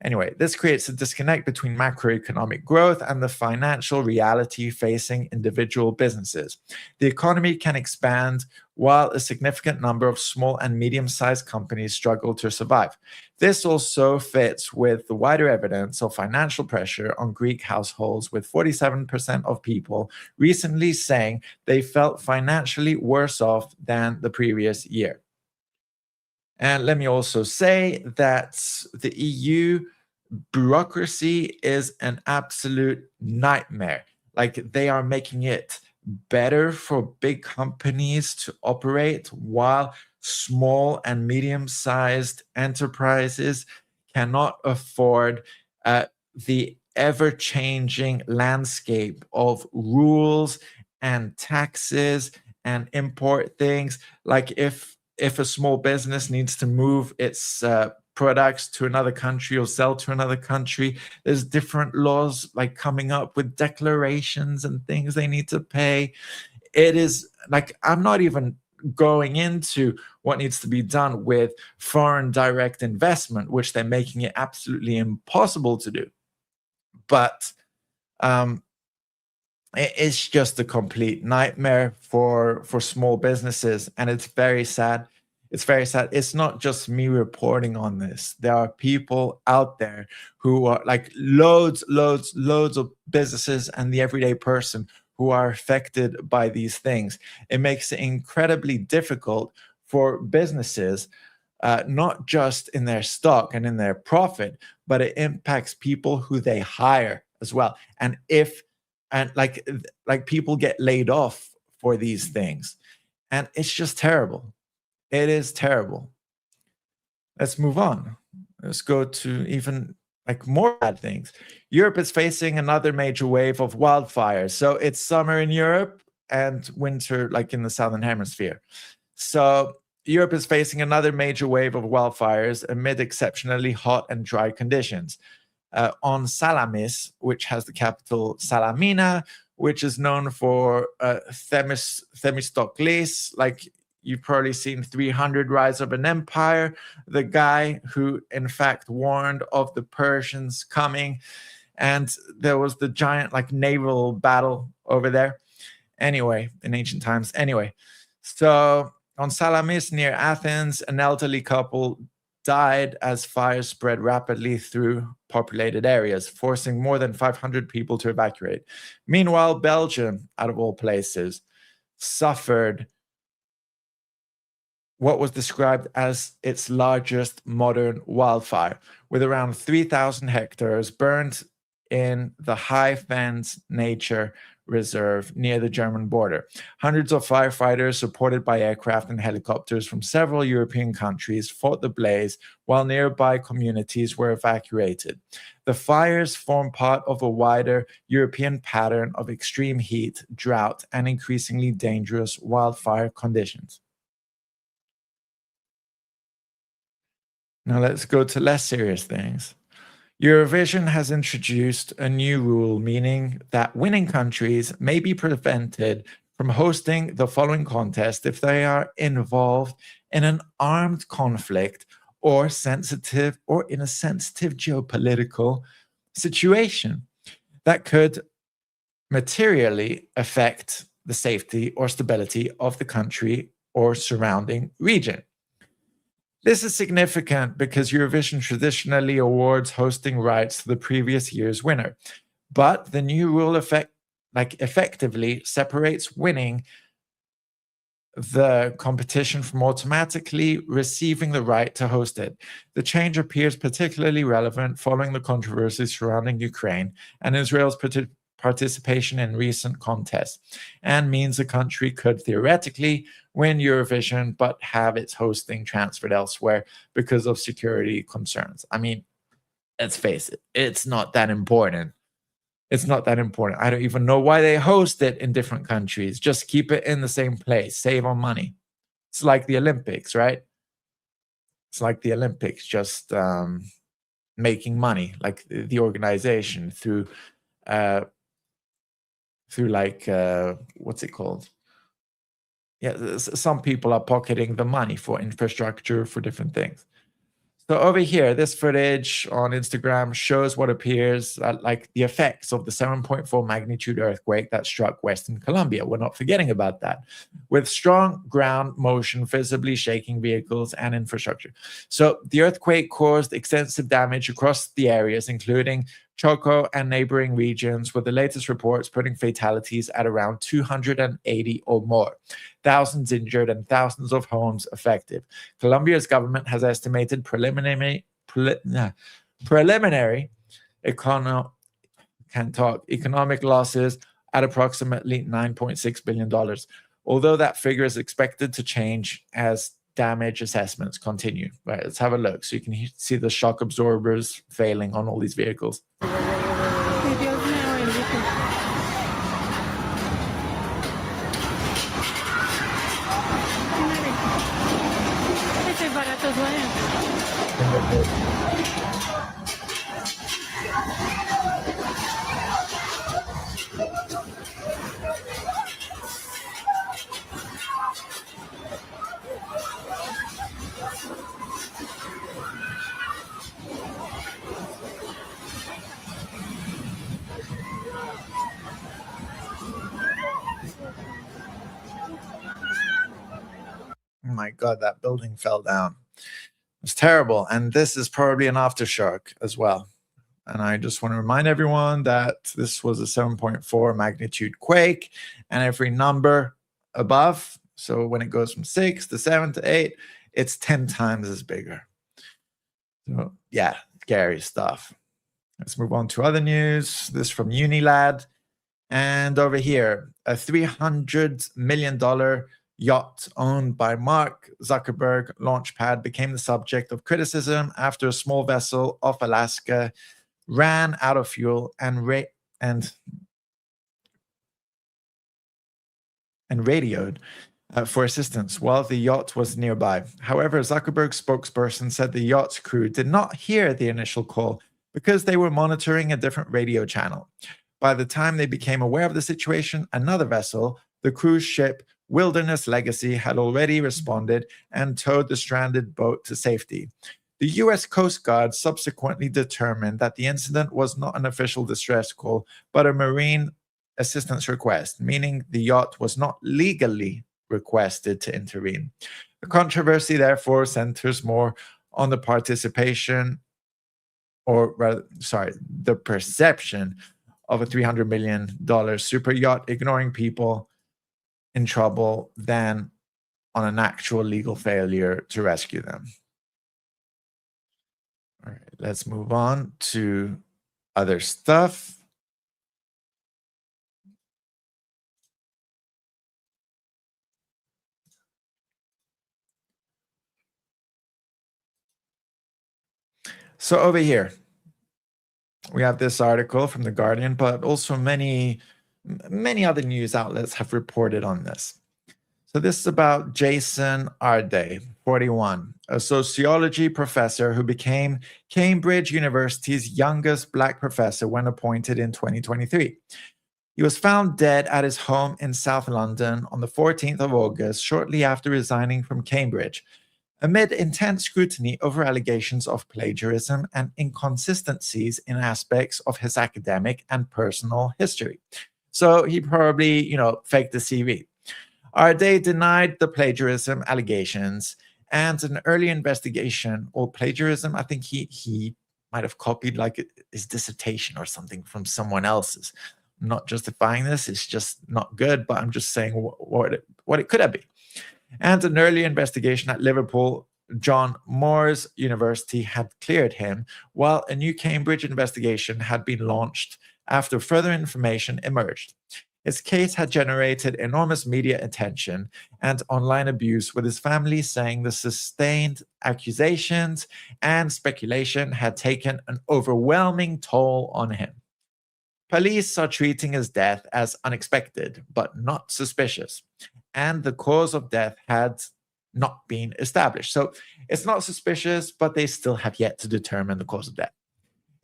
Anyway, this creates a disconnect between macroeconomic growth and the financial reality facing individual businesses. The economy can expand while a significant number of small and medium-sized companies struggle to survive. This also fits with the wider evidence of financial pressure on Greek households, with 47% of people recently saying they felt financially worse off than the previous year. And let me also say that the EU bureaucracy is an absolute nightmare. Like, they are making it better for big companies to operate, while small and medium-sized enterprises cannot afford the ever-changing landscape of rules and taxes and import things. Like, if a small business needs to move its products to another country or sell to another country, there's different laws like coming up with declarations and things they need to pay. It is like, I'm not even going into what needs to be done with foreign direct investment, which they're making it absolutely impossible to do. But it's just a complete nightmare for small businesses, and it's very sad. It's very sad. It's not just me reporting on this. There are people out there who are like loads of businesses and the everyday person who are affected by these things. It makes it incredibly difficult for businesses, not just in their stock and in their profit, but it impacts people who they hire as well. And like people get laid off for these things. And it's just terrible. It is terrible. Let's move on. Let's go to even like more bad things. Europe is facing another major wave of wildfires. So it's summer in Europe and winter like in the Southern Hemisphere. So Europe is facing another major wave of wildfires amid exceptionally hot and dry conditions. On Salamis, which has the capital Salamina, which is known for Themistocles, like you've probably seen 300 Rise of an Empire, the guy who in fact warned of the Persians coming, and there was the giant like naval battle over there. Anyway, in ancient times. Anyway, so on Salamis near Athens, an elderly couple died as fires spread rapidly through populated areas, forcing more than 500 people to evacuate. Meanwhile, Belgium, out of all places, suffered what was described as its largest modern wildfire, with around 3,000 hectares burned in the High Fens Nature Reserve near the German border. Hundreds of firefighters, supported by aircraft and helicopters from several European countries, fought the blaze while nearby communities were evacuated. The fires form part of a wider European pattern of extreme heat, drought, and increasingly dangerous wildfire conditions. Now let's go to less serious things. Eurovision has introduced a new rule, meaning that winning countries may be prevented from hosting the following contest if they are involved in an armed conflict or in a sensitive geopolitical situation that could materially affect the safety or stability of the country or surrounding region. This is significant because Eurovision traditionally awards hosting rights to the previous year's winner. But the new rule effectively separates winning the competition from automatically receiving the right to host it. The change appears particularly relevant following the controversies surrounding Ukraine and Israel's participation in recent contests, and means the country could theoretically win Eurovision but have its hosting transferred elsewhere because of security concerns. I mean, let's face it, it's not that important. It's not that important. I don't even know why they host it in different countries. Just keep it in the same place, save on money. It's like the Olympics, right? It's like the Olympics, just making money, like the organization through like what's it called? Yeah, some people are pocketing the money for infrastructure, for different things. So over here, this footage on Instagram shows what appears like the effects of the 7.4 magnitude earthquake that struck Western Colombia. We're not forgetting about that, with strong ground motion visibly shaking vehicles and infrastructure. So the earthquake caused extensive damage across the areas, including Choco and neighboring regions, with the latest reports putting fatalities at around 280 or more, thousands injured and thousands of homes affected. Colombia's government has estimated preliminary economic losses at approximately $9.6 billion, although that figure is expected to change as damage assessments continue. Right, let's have a look. So you can see the shock absorbers failing on all these vehicles. Oh my God, that building fell down. It was terrible. And this is probably an aftershock as well. And I just want to remind everyone that this was a 7.4 magnitude quake, and every number above So when it goes from 6 to 7 to 8, it's 10 times as bigger. So yeah, scary stuff. Let's move on to other news. This from Unilad. And over here, a $300 million yacht owned by Mark Zuckerberg launchpad became the subject of criticism after a small vessel off Alaska ran out of fuel and radioed for assistance while the yacht was nearby. However, Zuckerberg's spokesperson said the yacht's crew did not hear the initial call because they were monitoring a different radio channel. By the time they became aware of the situation, another vessel, the cruise ship Wilderness Legacy, had already responded and towed the stranded boat to safety. The U.S. Coast Guard subsequently determined that the incident was not an official distress call, but a marine assistance request, meaning the yacht was not legally requested to intervene. The controversy, therefore, centers more on the the perception of a $300 million super yacht ignoring people in trouble than on an actual legal failure to rescue them. All right, let's move on to other stuff. So over here, we have this article from The Guardian, but also many other news outlets have reported on this. So this is about Jason Arday, 41, a sociology professor who became Cambridge University's youngest Black professor when appointed in 2023. He was found dead at his home in South London on the 14th of August, shortly after resigning from Cambridge, amid intense scrutiny over allegations of plagiarism and inconsistencies in aspects of his academic and personal history. So he probably, faked the CV. Arday denied the plagiarism allegations, and an early investigation, or plagiarism, I think he might have copied like his dissertation or something from someone else's. I'm not justifying this, it's just not good, but I'm just saying what it could have been. And an early investigation at Liverpool John Moores University had cleared him, while a new Cambridge investigation had been launched after further information emerged. His case had generated enormous media attention and online abuse, with his family saying the sustained accusations and speculation had taken an overwhelming toll on him. Police are treating his death as unexpected, but not suspicious, and the cause of death had not been established. So it's not suspicious, but they still have yet to determine the cause of death.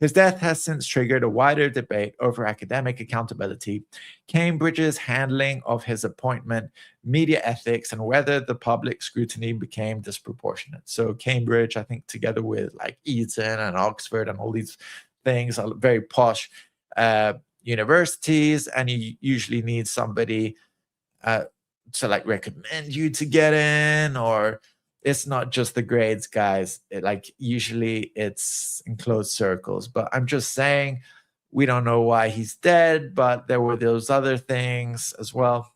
His death has since triggered a wider debate over academic accountability, Cambridge's handling of his appointment, media ethics, and whether the public scrutiny became disproportionate. So Cambridge, I think, together with like Eton and Oxford and all these things, are very posh universities, and you usually need somebody to like recommend you to get in, or it's not just the grades, guys. Usually it's in closed circles. But I'm just saying, we don't know why he's dead, but there were those other things as well.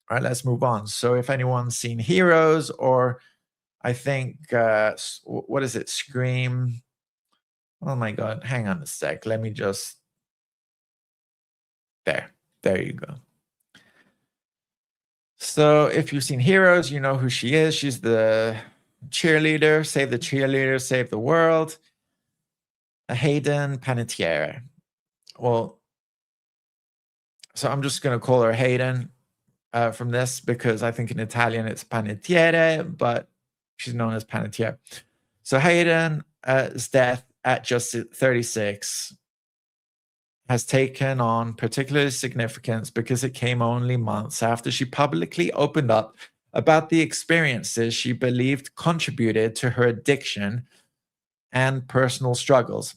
All right, let's move on. So if anyone's seen Heroes, or I think, what is it, Scream? Oh my God, hang on a sec. Let me just, there you go. So if you've seen Heroes, you know who she is. She's the cheerleader, save the world. Hayden Panettiere. Well, so I'm just going to call her Hayden from this, because I think in Italian it's Panettiere, but she's known as Panettiere. So Hayden's death at just 36 has taken on particular significance because it came only months after she publicly opened up about the experiences she believed contributed to her addiction and personal struggles.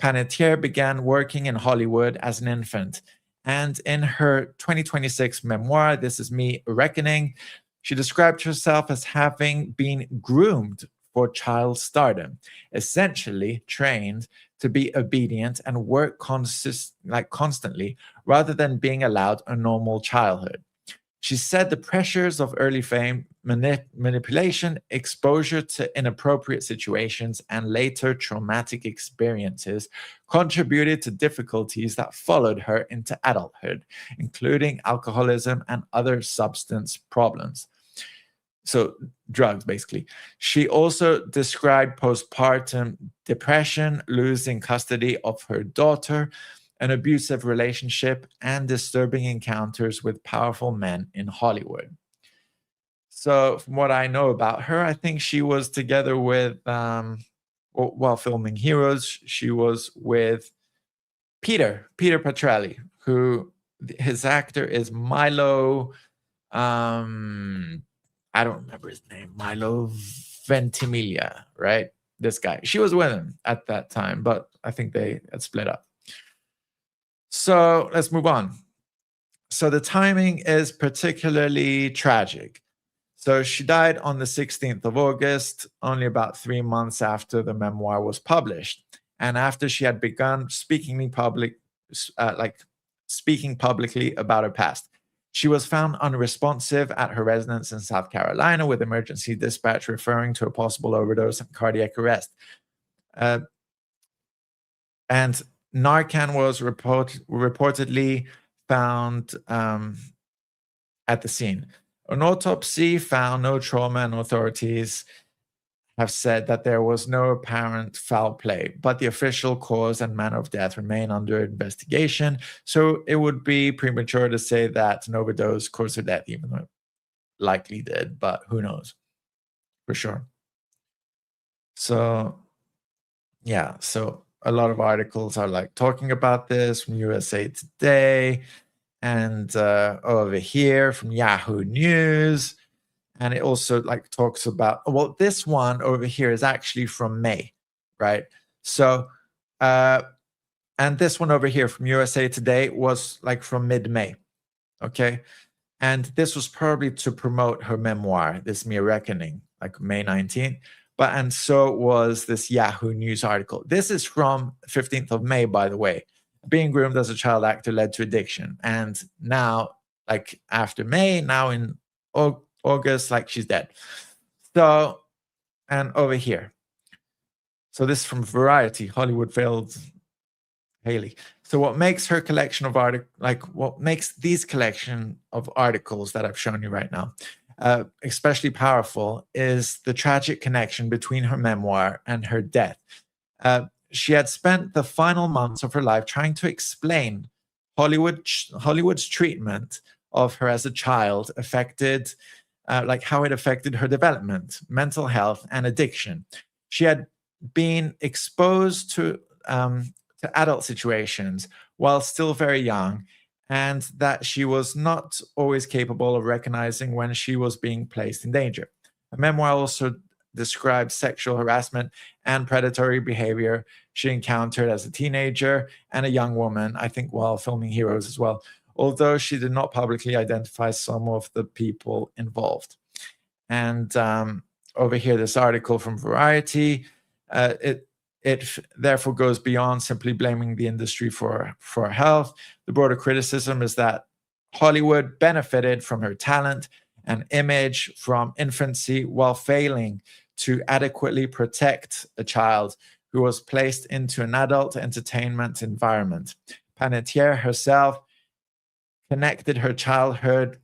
Panettiere began working in Hollywood as an infant, and in her 2026 memoir, This Is Me, A Reckoning, she described herself as having been groomed for child stardom, essentially trained to be obedient and work constantly rather than being allowed a normal childhood. She said the pressures of early fame, manipulation, exposure to inappropriate situations, and later traumatic experiences contributed to difficulties that followed her into adulthood, including alcoholism and other substance problems. So, drugs, basically. She also described postpartum depression, losing custody of her daughter, an abusive relationship, and disturbing encounters with powerful men in Hollywood. So, from what I know about her, I think she was together with, while filming Heroes, she was with Peter Petrelli, who his actor is Milo. I don't remember his name. Milo Ventimiglia, right? This guy. She was with him at that time, but I think they had split up. So let's move on. So the timing is particularly tragic. So she died on the 16th of August, only about 3 months after the memoir was published, and after she had begun speaking publicly about her past. She was found unresponsive at her residence in South Carolina, with emergency dispatch referring to a possible overdose and cardiac arrest. And Narcan was reportedly found at the scene. An autopsy found no trauma, and authorities have said that there was no apparent foul play, but the official cause and manner of death remain under investigation. So it would be premature to say that an overdose caused her death, even though it likely did, but who knows for sure. So, yeah, so a lot of articles are like talking about this from USA Today and over here from Yahoo News. And it also like talks about, well, this one over here is actually from May, right? So, and this one over here from USA Today was like from mid-May, okay? And this was probably to promote her memoir, This Mere Reckoning, like May 19th. And so was this Yahoo News article. This is from 15th of May, by the way. Being groomed as a child actor led to addiction. And now, like after May, now in August, like she's dead. So, and over here. So this is from Variety, Hollywood failed Haley. So what makes her collection of what makes these collection of articles that I've shown you right now, especially powerful, is the tragic connection between her memoir and her death. She had spent the final months of her life trying to explain Hollywood's treatment of her as a child affected like how it affected her development, mental health, and addiction. She had been exposed to adult situations while still very young, and that she was not always capable of recognizing when she was being placed in danger. Her memoir also describes sexual harassment and predatory behavior she encountered as a teenager and a young woman, I think while filming Heroes as well, although she did not publicly identify some of the people involved. And over here, this article from Variety, it therefore goes beyond simply blaming the industry for her health. The broader criticism is that Hollywood benefited from her talent and image from infancy while failing to adequately protect a child who was placed into an adult entertainment environment. Panettiere herself connected her childhood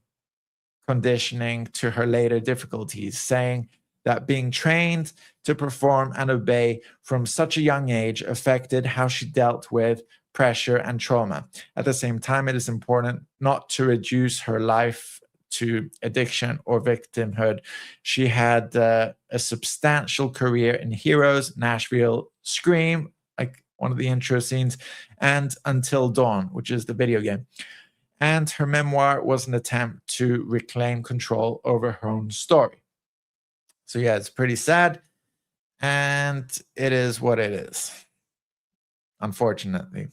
conditioning to her later difficulties, saying that being trained to perform and obey from such a young age affected how she dealt with pressure and trauma. At the same time, it is important not to reduce her life to addiction or victimhood. She had a substantial career in Heroes, Nashville, Scream, like one of the intro scenes, and Until Dawn, which is the video game. And her memoir was an attempt to reclaim control over her own story. So yeah, it's pretty sad, and it is what it is, unfortunately.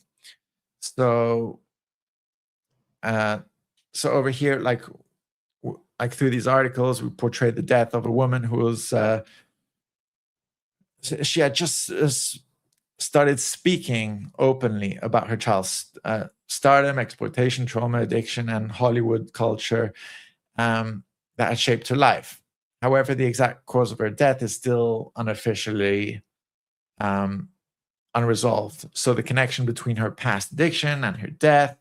So, so over here, like through these articles, we portray the death of a woman who was, she had just started speaking openly about her child's stardom, exploitation, trauma, addiction, and Hollywood culture. that had shaped her life. However, the exact cause of her death is still unofficially unresolved. So the connection between her past addiction and her death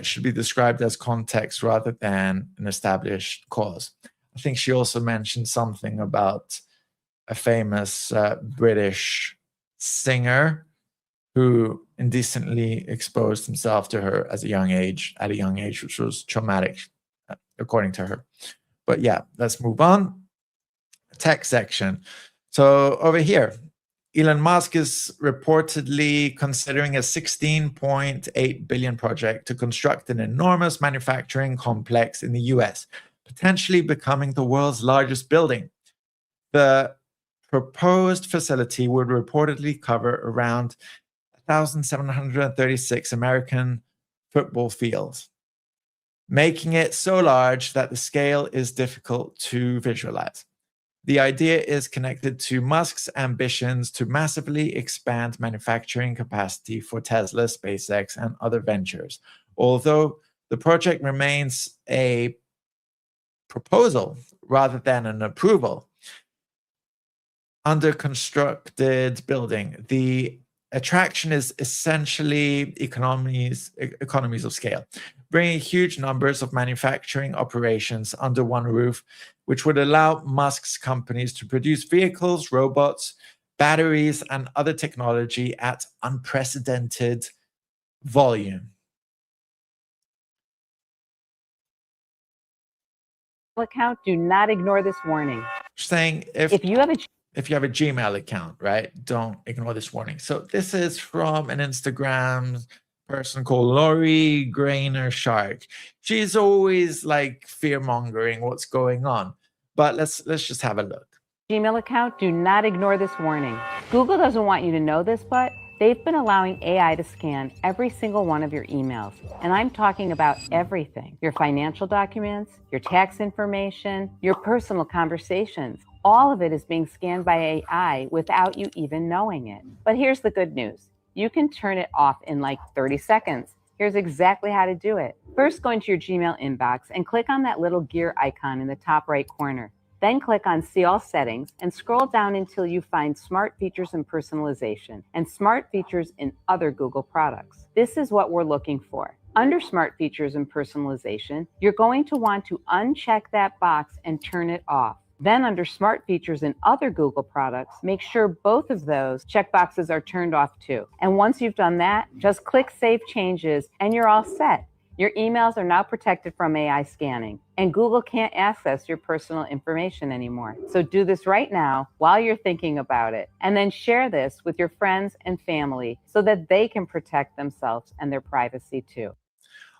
should be described as context rather than an established cause. I think she also mentioned something about a famous British singer who indecently exposed himself to her at a young age, which was traumatic, according to her. But yeah, let's move on. Tech section. So over here, Elon Musk is reportedly considering a $16.8 billion project to construct an enormous manufacturing complex in the US, potentially becoming the world's largest building. The proposed facility would reportedly cover around 1,736 American football fields, making it so large that the scale is difficult to visualize. The idea is connected to Musk's ambitions to massively expand manufacturing capacity for Tesla, SpaceX, and other ventures. Although the project remains a proposal rather than an approval, under constructed building, the attraction is essentially economies of scale, bringing huge numbers of manufacturing operations under one roof, which would allow Musk's companies to produce vehicles, robots, batteries, and other technology at unprecedented volume. Account, do not ignore this warning. Saying if you have a Gmail account, right, don't ignore this warning. So this is from an Instagram person called Lori Grainer Shark. She's always like fear mongering what's going on, but let's just have a look. Gmail account, do not ignore this warning. Google doesn't want you to know this, but they've been allowing AI to scan every single one of your emails. And I'm talking about everything. Your financial documents, your tax information, your personal conversations. All of it is being scanned by AI without you even knowing it. But here's the good news. You can turn it off in like 30 seconds. Here's exactly how to do it. First, go into your Gmail inbox and click on that little gear icon in the top right corner. Then click on See All Settings and scroll down until you find Smart Features and Personalization and Smart Features in other Google products. This is what we're looking for. Under Smart Features and Personalization, you're going to want to uncheck that box and turn it off. Then under Smart Features in other Google products, make sure both of those checkboxes are turned off too. And once you've done that, just click Save Changes and you're all set. Your emails are now protected from AI scanning, and Google can't access your personal information anymore. So do this right now while you're thinking about it, and then share this with your friends and family so that they can protect themselves and their privacy too.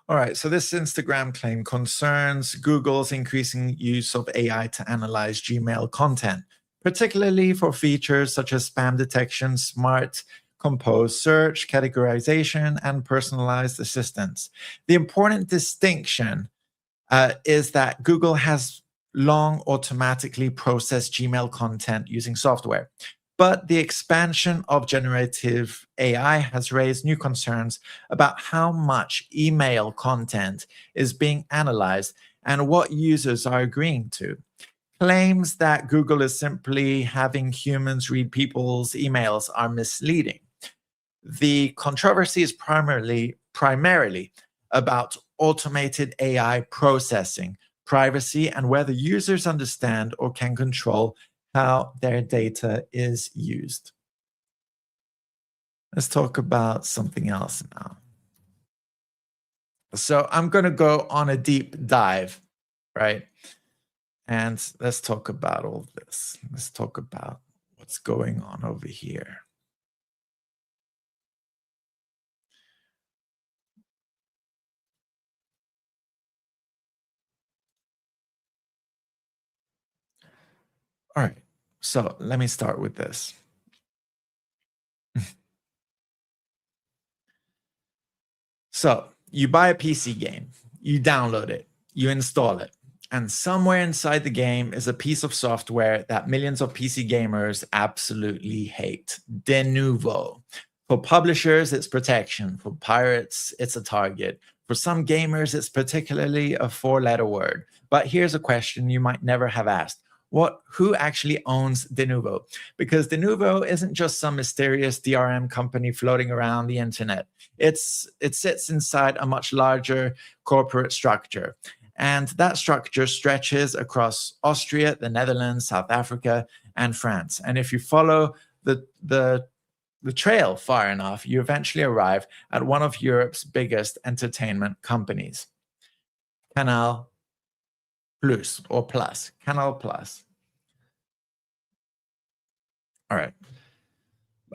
All right, so this Instagram claim concerns Google's increasing use of AI to analyze Gmail content, particularly for features such as spam detection, smart compose search, categorization, and personalized assistance. The important distinction is that Google has long automatically processed Gmail content using software. But the expansion of generative AI has raised new concerns about how much email content is being analyzed and what users are agreeing to. Claims that Google is simply having humans read people's emails are misleading. The controversy is primarily about automated AI processing, privacy, and whether users understand or can control how their data is used. Let's talk about something else now. So I'm going to go on a deep dive, right? And let's talk about all this. Let's talk about what's going on over here. All right, so let me start with this. So you buy a PC game, you download it, you install it, and somewhere inside the game is a piece of software that millions of PC gamers absolutely hate. Denuvo. For publishers, it's protection. For pirates, it's a target. For some gamers, it's particularly a 4-letter word. But here's a question you might never have asked. Who actually owns Denuvo? Because Denuvo isn't just some mysterious DRM company floating around the internet. It sits inside a much larger corporate structure. And that structure stretches across Austria, the Netherlands, South Africa, and France. And if you follow the trail far enough, you eventually arrive at one of Europe's biggest entertainment companies, Canal Plus or Plus, Canal Plus. All right.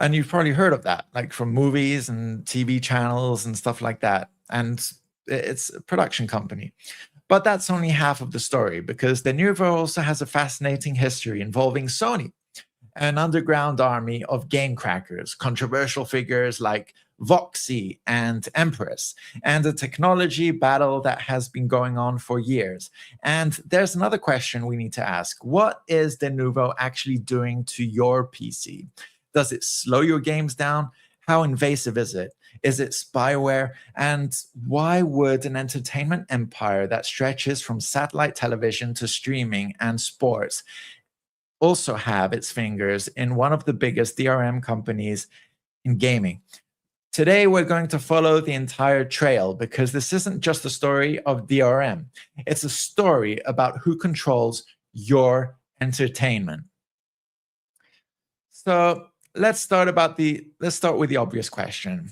And you've probably heard of that, like from movies and TV channels and stuff like that. And it's a production company. But that's only half of the story, because Denuvo also has a fascinating history involving Sony, an underground army of game crackers, controversial figures like Voxy and Empress, and a technology battle that has been going on for years. And there's another question we need to ask. What is Denuvo actually doing to your PC? Does it slow your games down? How invasive is it? Is it spyware? And why would an entertainment empire that stretches from satellite television to streaming and sports also have its fingers in one of the biggest DRM companies in gaming? Today, we're going to follow the entire trail, because this isn't just a story of DRM. It's a story about who controls your entertainment. So let's start with the obvious question.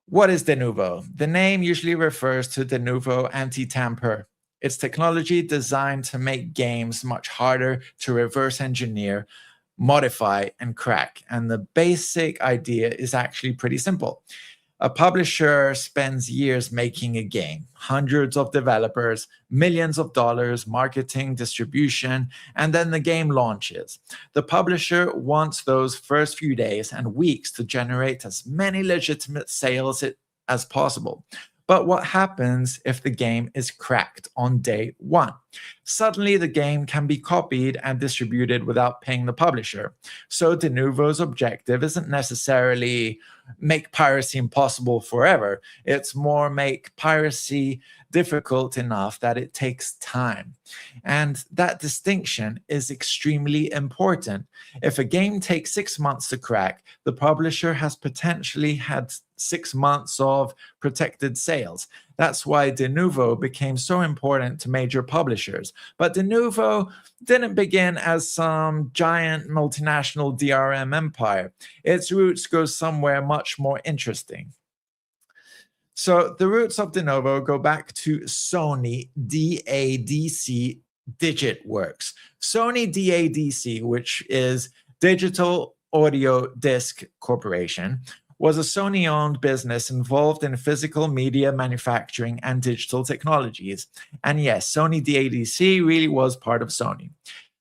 What is Denuvo? The name usually refers to Denuvo anti-tamper. It's technology designed to make games much harder to reverse engineer, modify, and crack. And the basic idea is actually pretty simple. A publisher spends years making a game, hundreds of developers, millions of dollars, marketing, distribution, and then the game launches. The publisher wants those first few days and weeks to generate as many legitimate sales as possible. But what happens if the game is cracked on day one? Suddenly, the game can be copied and distributed without paying the publisher. So Denuvo's objective isn't necessarily make piracy impossible forever. It's more make piracy difficult enough that it takes time. And that distinction is extremely important. If a game takes 6 months to crack, the publisher has potentially had 6 months of protected sales. That's why Denuvo became so important to major publishers. But Denuvo didn't begin as some giant multinational DRM empire. Its roots go somewhere much more interesting. So the roots of Denuvo go back to Sony DADC Digitworks. Sony DADC, which is Digital Audio Disc Corporation, was a Sony-owned business involved in physical media manufacturing and digital technologies. And yes, Sony DADC really was part of Sony.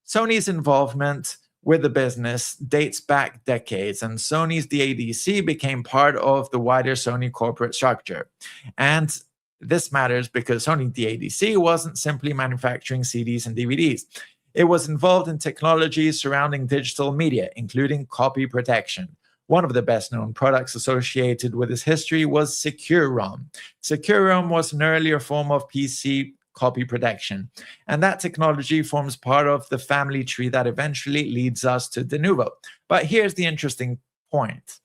Sony's involvement with the business dates back decades, and Sony's DADC became part of the wider Sony corporate structure. And this matters because Sony DADC wasn't simply manufacturing CDs and DVDs. It was involved in technologies surrounding digital media, including copy protection. One of the best-known products associated with this history was Secure-ROM. Secure-ROM was an earlier form of PC copy protection, and that technology forms part of the family tree that eventually leads us to Denuvo. But here's the interesting point.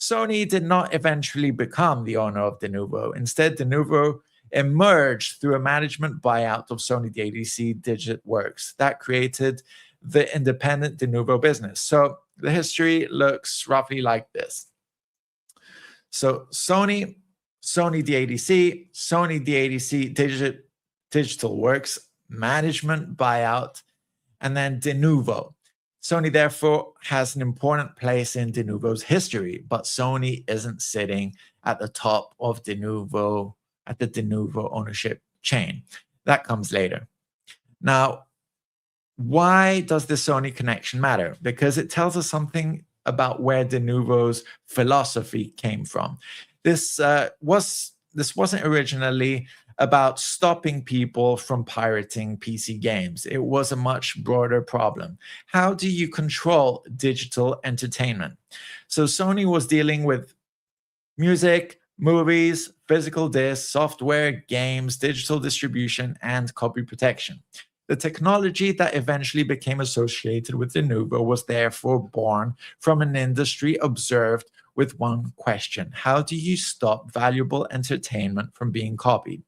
Sony did not eventually become the owner of Denuvo. Instead, Denuvo emerged through a management buyout of Sony DADC Digitworks that created the independent Denuvo business. So the history looks roughly like this. So Sony DADC, Sony DADC Digital Works, management buyout, and then Denuvo. Sony therefore has an important place in Denuvo's history, but Sony isn't sitting at the top of Denuvo, at the Denuvo ownership chain. That comes later. Now, why does the Sony connection matter? Because it tells us something about where Denuvo's philosophy came from. This wasn't originally about stopping people from pirating PC games. It was a much broader problem. How do you control digital entertainment? So Sony was dealing with music, movies, physical discs, software, games, digital distribution, and copy protection. The technology that eventually became associated with Denuvo was therefore born from an industry observed with one question: how do you stop valuable entertainment from being copied?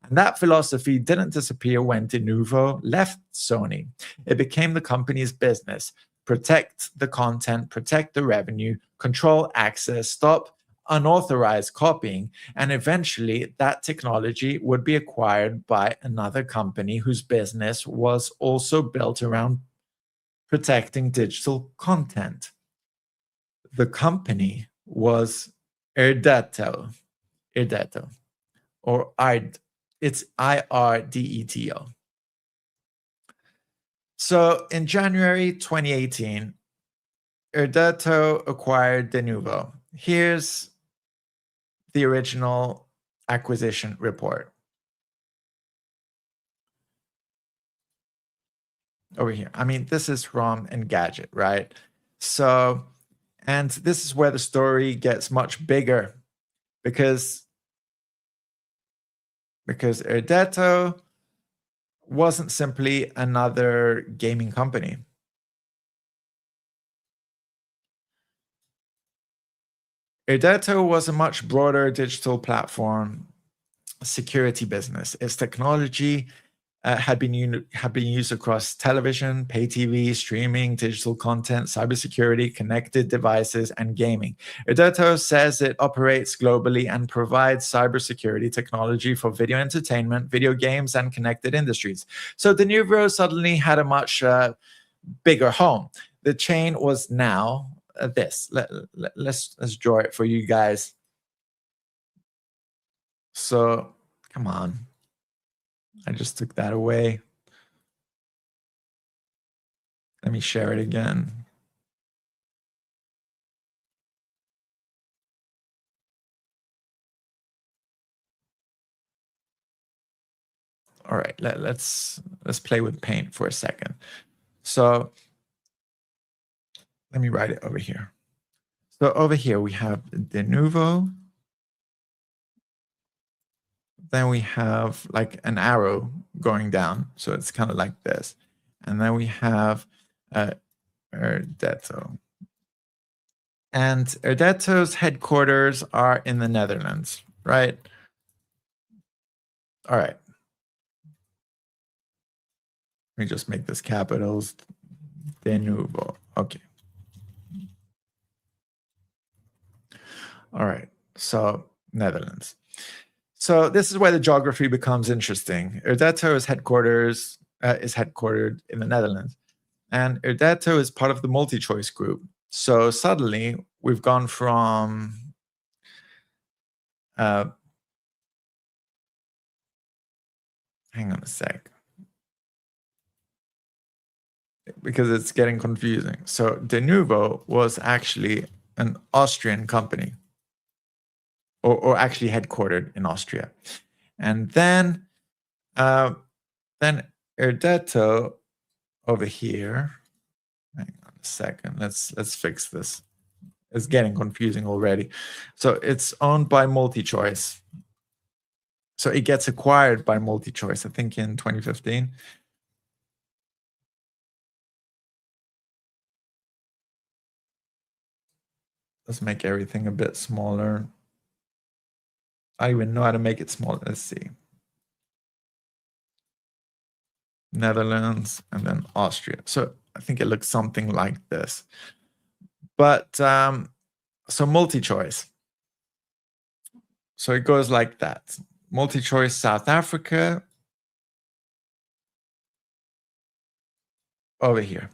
And that philosophy didn't disappear when Denuvo left Sony. It became the company's business: protect the content, protect the revenue, control access, stop unauthorized copying, and eventually that technology would be acquired by another company whose business was also built around protecting digital content. The company was Irdeto, or it's IRDETO. So in January 2018, Irdeto acquired Denuvo. Here's the original acquisition report. Over here. I mean, this is from Engadget, right? So, and this is where the story gets much bigger because Irdeto wasn't simply another gaming company. Irdeto was a much broader digital platform security business. Its technology had been used across television, pay TV, streaming, digital content, cybersecurity, connected devices, and gaming. Irdeto says it operates globally and provides cybersecurity technology for video entertainment, video games, and connected industries. So Denuvo suddenly had a much bigger home. The chain was now this. Let's draw it for you guys. So come on, I just took that away. Let me share it again. All right, let's play with paint for a second. So let me write it over here. So over here we have Denuvo. Then we have like an arrow going down. So it's kind of like this. And then we have Irdeto. And Irdeto's headquarters are in the Netherlands, right? All right. Let me just make this capitals. Denuvo. Okay. All right. So Netherlands. So this is where the geography becomes interesting. Irdeto is headquartered in the Netherlands, and Irdeto is part of the MultiChoice group. So suddenly we've gone from hang on a sec, because it's getting confusing. So Denuvo was actually an Austrian company. Or actually headquartered in Austria. And then Irdeto over here. Hang on a second. Let's fix this. It's getting confusing already. So it's owned by MultiChoice. So it gets acquired by MultiChoice, I think in 2015. Let's make everything a bit smaller. I don't even know how to make it smaller. Let's see. Netherlands and then Austria. So I think it looks something like this. But so MultiChoice. So it goes like that. MultiChoice South Africa. Over here.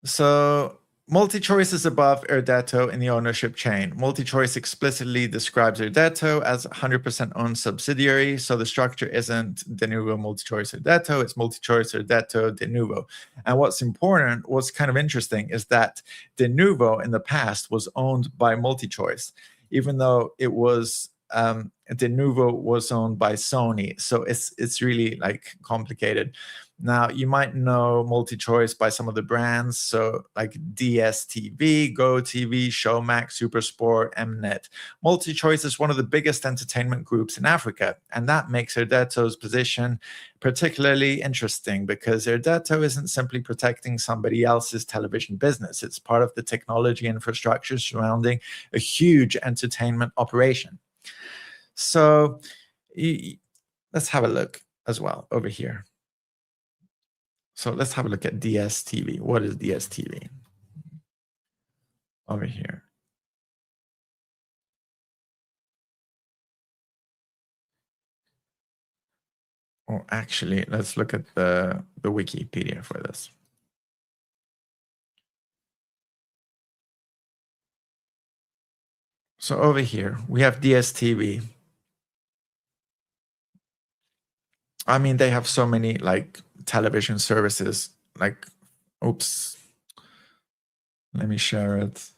So MultiChoice is above Irdeto in the ownership chain. MultiChoice explicitly describes Irdeto as a 100% owned subsidiary, so the structure isn't Denuvo, MultiChoice, Irdeto, it's MultiChoice, Irdeto, Denuvo. And what's important, what's kind of interesting, is that Denuvo in the past was owned by MultiChoice, even though it was Denuvo was owned by Sony. So it's really like complicated. Now, you might know MultiChoice by some of the brands, so like DSTV, GoTV, Showmax, Supersport, Mnet. MultiChoice is one of the biggest entertainment groups in Africa, and that makes Erdeto's position particularly interesting because Erdeto isn't simply protecting somebody else's television business. It's part of the technology infrastructure surrounding a huge entertainment operation. So let's have a look as well over here. So let's have a look at DSTV. What is DSTV? Over here. Or actually, let's look at the Wikipedia for this. So over here, we have DSTV. I mean, they have so many like television services, like, oops, let me share it.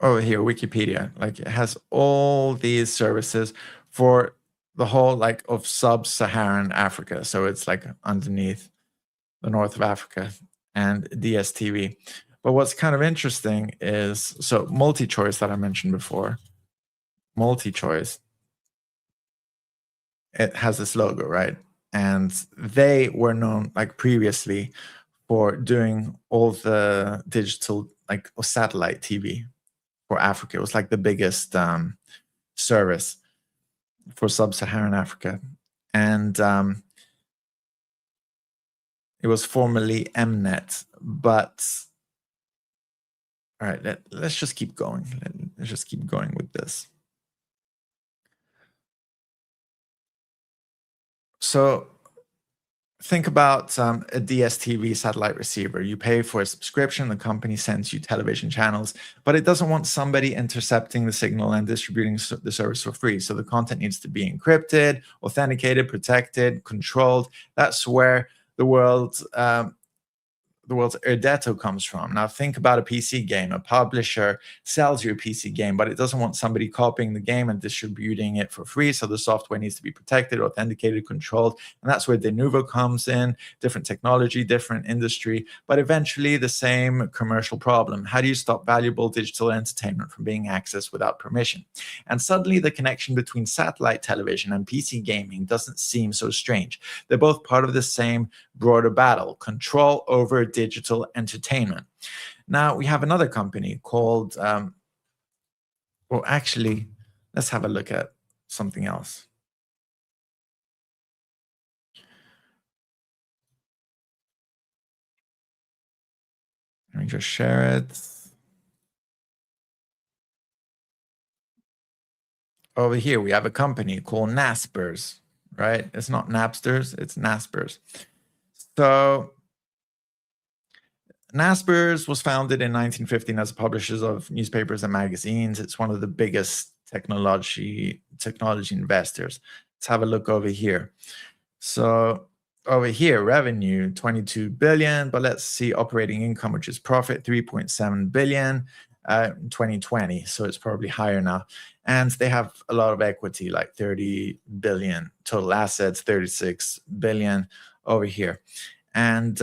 Over here, Wikipedia, like it has all these services for the whole like of sub-Saharan Africa. So it's like underneath the north of Africa and DSTV. But what's kind of interesting is, so MultiChoice that I mentioned before, MultiChoice, it has this logo, right? And they were known like previously for doing all the digital like satellite TV for Africa. It was like the biggest service for sub-Saharan Africa. And it was formerly Mnet, but all right, let's just keep going. Let's just keep going with this. So think about a DSTV satellite receiver. You pay for a subscription, the company sends you television channels, but it doesn't want somebody intercepting the signal and distributing the service for free. So the content needs to be encrypted, authenticated, protected, controlled. That's where the world's Erdeto comes from. Now think about a PC game. A publisher sells you a PC game, but it doesn't want somebody copying the game and distributing it for free. So the software needs to be protected, authenticated, controlled. And that's where Denuvo comes in. Different technology, different industry, but eventually the same commercial problem. How do you stop valuable digital entertainment from being accessed without permission? And suddenly the connection between satellite television and PC gaming doesn't seem so strange. They're both part of the same broader battle, control over digital entertainment. Now we have another company called, well, actually, let's have a look at something else. Let me just share it. Over here, we have a company called Naspers, right? It's not Napsters, it's Naspers. So Naspers was founded in 1915 as publishers of newspapers and magazines. It's one of the biggest technology investors. Let's have a look over here. So over here, revenue 22 billion, but let's see operating income, which is profit 3.7 billion in 2020. So it's probably higher now. And they have a lot of equity, like 30 billion total assets, 36 billion over here. And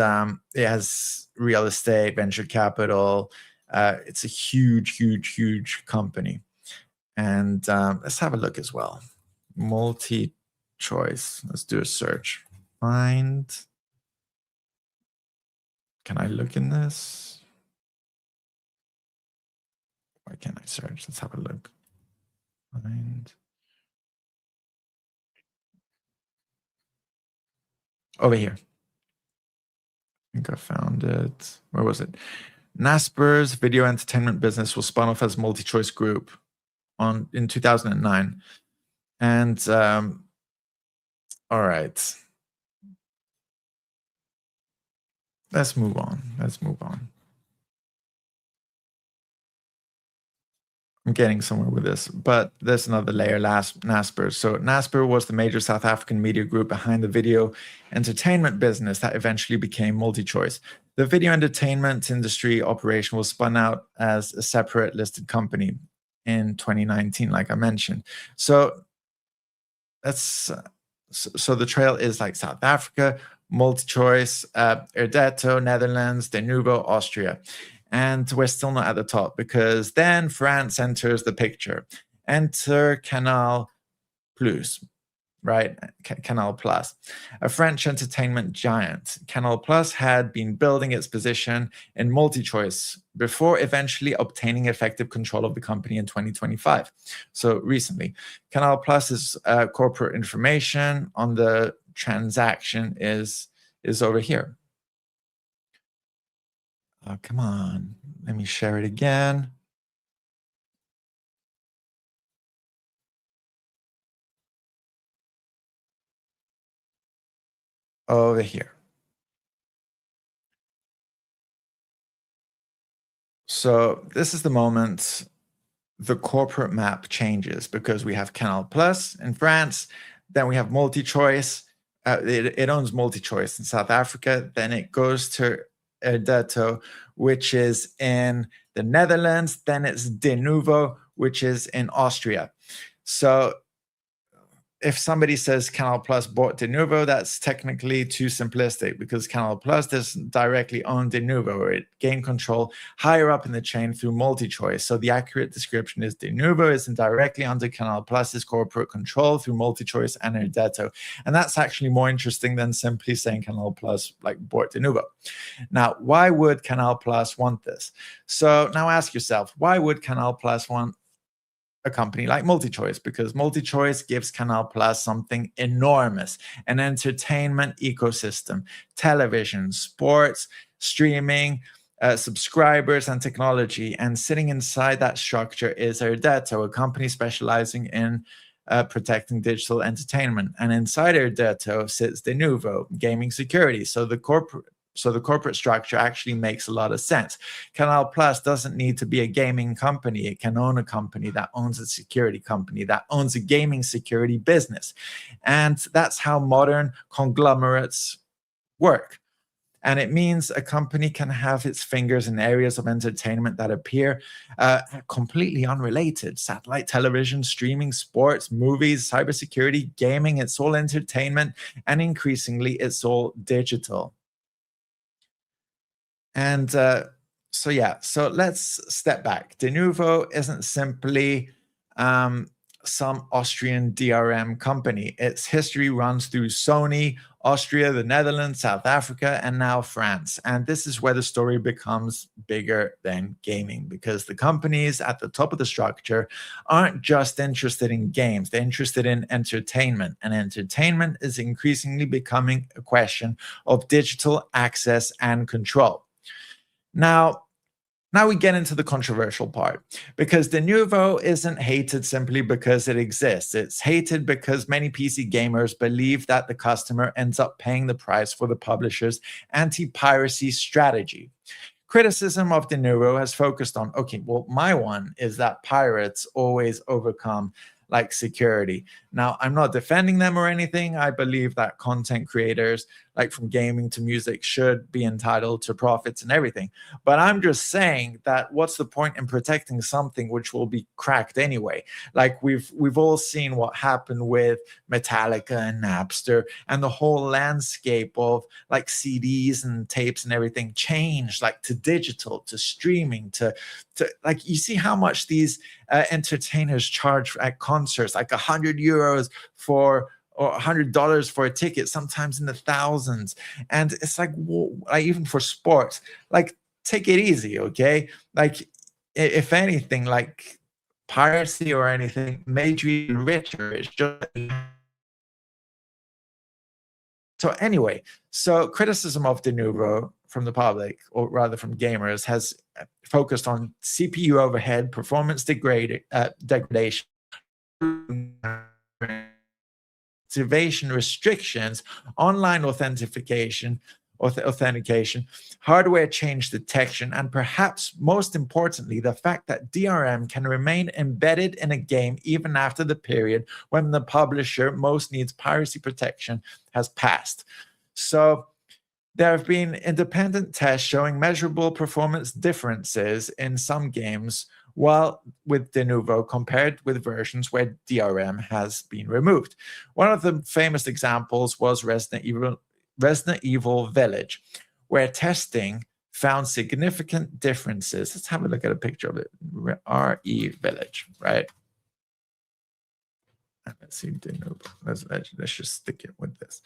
it has real estate, venture capital. It's a huge company. And let's have a look as well. MultiChoice. Let's do a search. Find. Can I look in this? Why can't I search? Let's have a look. Find. Over here. I think I found it. Where was it? Naspers video entertainment business was spun off as MultiChoice Group in 2009. And all right. Let's move on. I'm getting somewhere with this, but there's another layer, Naspers. So Naspers was the major South African media group behind the video entertainment business that eventually became MultiChoice. The video entertainment industry operation was spun out as a separate listed company in 2019, like I mentioned. So that's so the trail is like South Africa, MultiChoice, Erdeto, Netherlands, Denuvo, Austria. And we're still not at the top because then France enters the picture. Enter Canal Plus, right? Canal Plus, a French entertainment giant. Canal Plus had been building its position in MultiChoice before eventually obtaining effective control of the company in 2025. So recently, Canal Plus's corporate information on the transaction is over here. Oh, come on, let me share it again. Over here. So this is the moment the corporate map changes because we have Canal Plus in France, then we have MultiChoice. It owns MultiChoice in South Africa. Then it goes to Erdeto, which is in the Netherlands. Then it's Denuvo, which is in Austria. So if somebody says Canal Plus bought Denuvo, that's technically too simplistic because Canal Plus doesn't directly own Denuvo. It gained control higher up in the chain through MultiChoice. So the accurate description is Denuvo is indirectly under Canal Plus's corporate control through MultiChoice and Erdeto. And that's actually more interesting than simply saying Canal Plus like bought Denuvo. Now, why would Canal Plus want this? So now ask yourself, why would Canal Plus want a company like MultiChoice? Because MultiChoice gives Canal Plus something enormous, an entertainment ecosystem, television, sports, streaming, subscribers, and technology. And sitting inside that structure is Erdeto, a company specializing in protecting digital entertainment. And inside Erdeto sits Denuvo, gaming security. So the corporate structure actually makes a lot of sense. Canal Plus doesn't need to be a gaming company. It can own a company that owns a security company, that owns a gaming security business. And that's how modern conglomerates work. And it means a company can have its fingers in areas of entertainment that appear completely unrelated. Satellite television, streaming, sports, movies, cybersecurity, gaming, it's all entertainment. And increasingly, it's all digital. And so let's step back. Denuvo isn't simply some Austrian DRM company. Its history runs through Sony, Austria, the Netherlands, South Africa, and now France. And this is where the story becomes bigger than gaming, because the companies at the top of the structure aren't just interested in games. They're interested in entertainment. And entertainment is increasingly becoming a question of digital access and control. Now we get into the controversial part, because Denuvo isn't hated simply because it exists. It's hated because many PC gamers believe that the customer ends up paying the price for the publisher's anti-piracy strategy. Criticism of Denuvo has focused on, okay, well, my one is that pirates always overcome like security. Now, I'm not defending them or anything. I believe that content creators, like from gaming to music, should be entitled to profits and everything. But I'm just saying that what's the point in protecting something which will be cracked anyway? Like we've all seen what happened with Metallica and Napster, and the whole landscape of like CDs and tapes and everything changed, like to digital, to streaming, to like, you see how much these entertainers charge at concerts, like €100 for, or $100 for a ticket, sometimes in the thousands. And it's like, even for sports, like, take it easy, okay? Like, if anything, like piracy or anything made you richer. It's just so anyway. So criticism of Denuvo from the public, or rather from gamers, has focused on CPU overhead, performance degradation, activation restrictions, online authentication, hardware change detection, and perhaps most importantly, the fact that DRM can remain embedded in a game even after the period when the publisher most needs piracy protection has passed. So There have been independent tests showing measurable performance differences in some games while with Denuvo compared with versions where DRM has been removed. One of the famous examples was Resident Evil Village, where testing found significant differences. Let's have a look at a picture of it. RE Village, right? Let's see, Denuvo. Let's just stick it with this.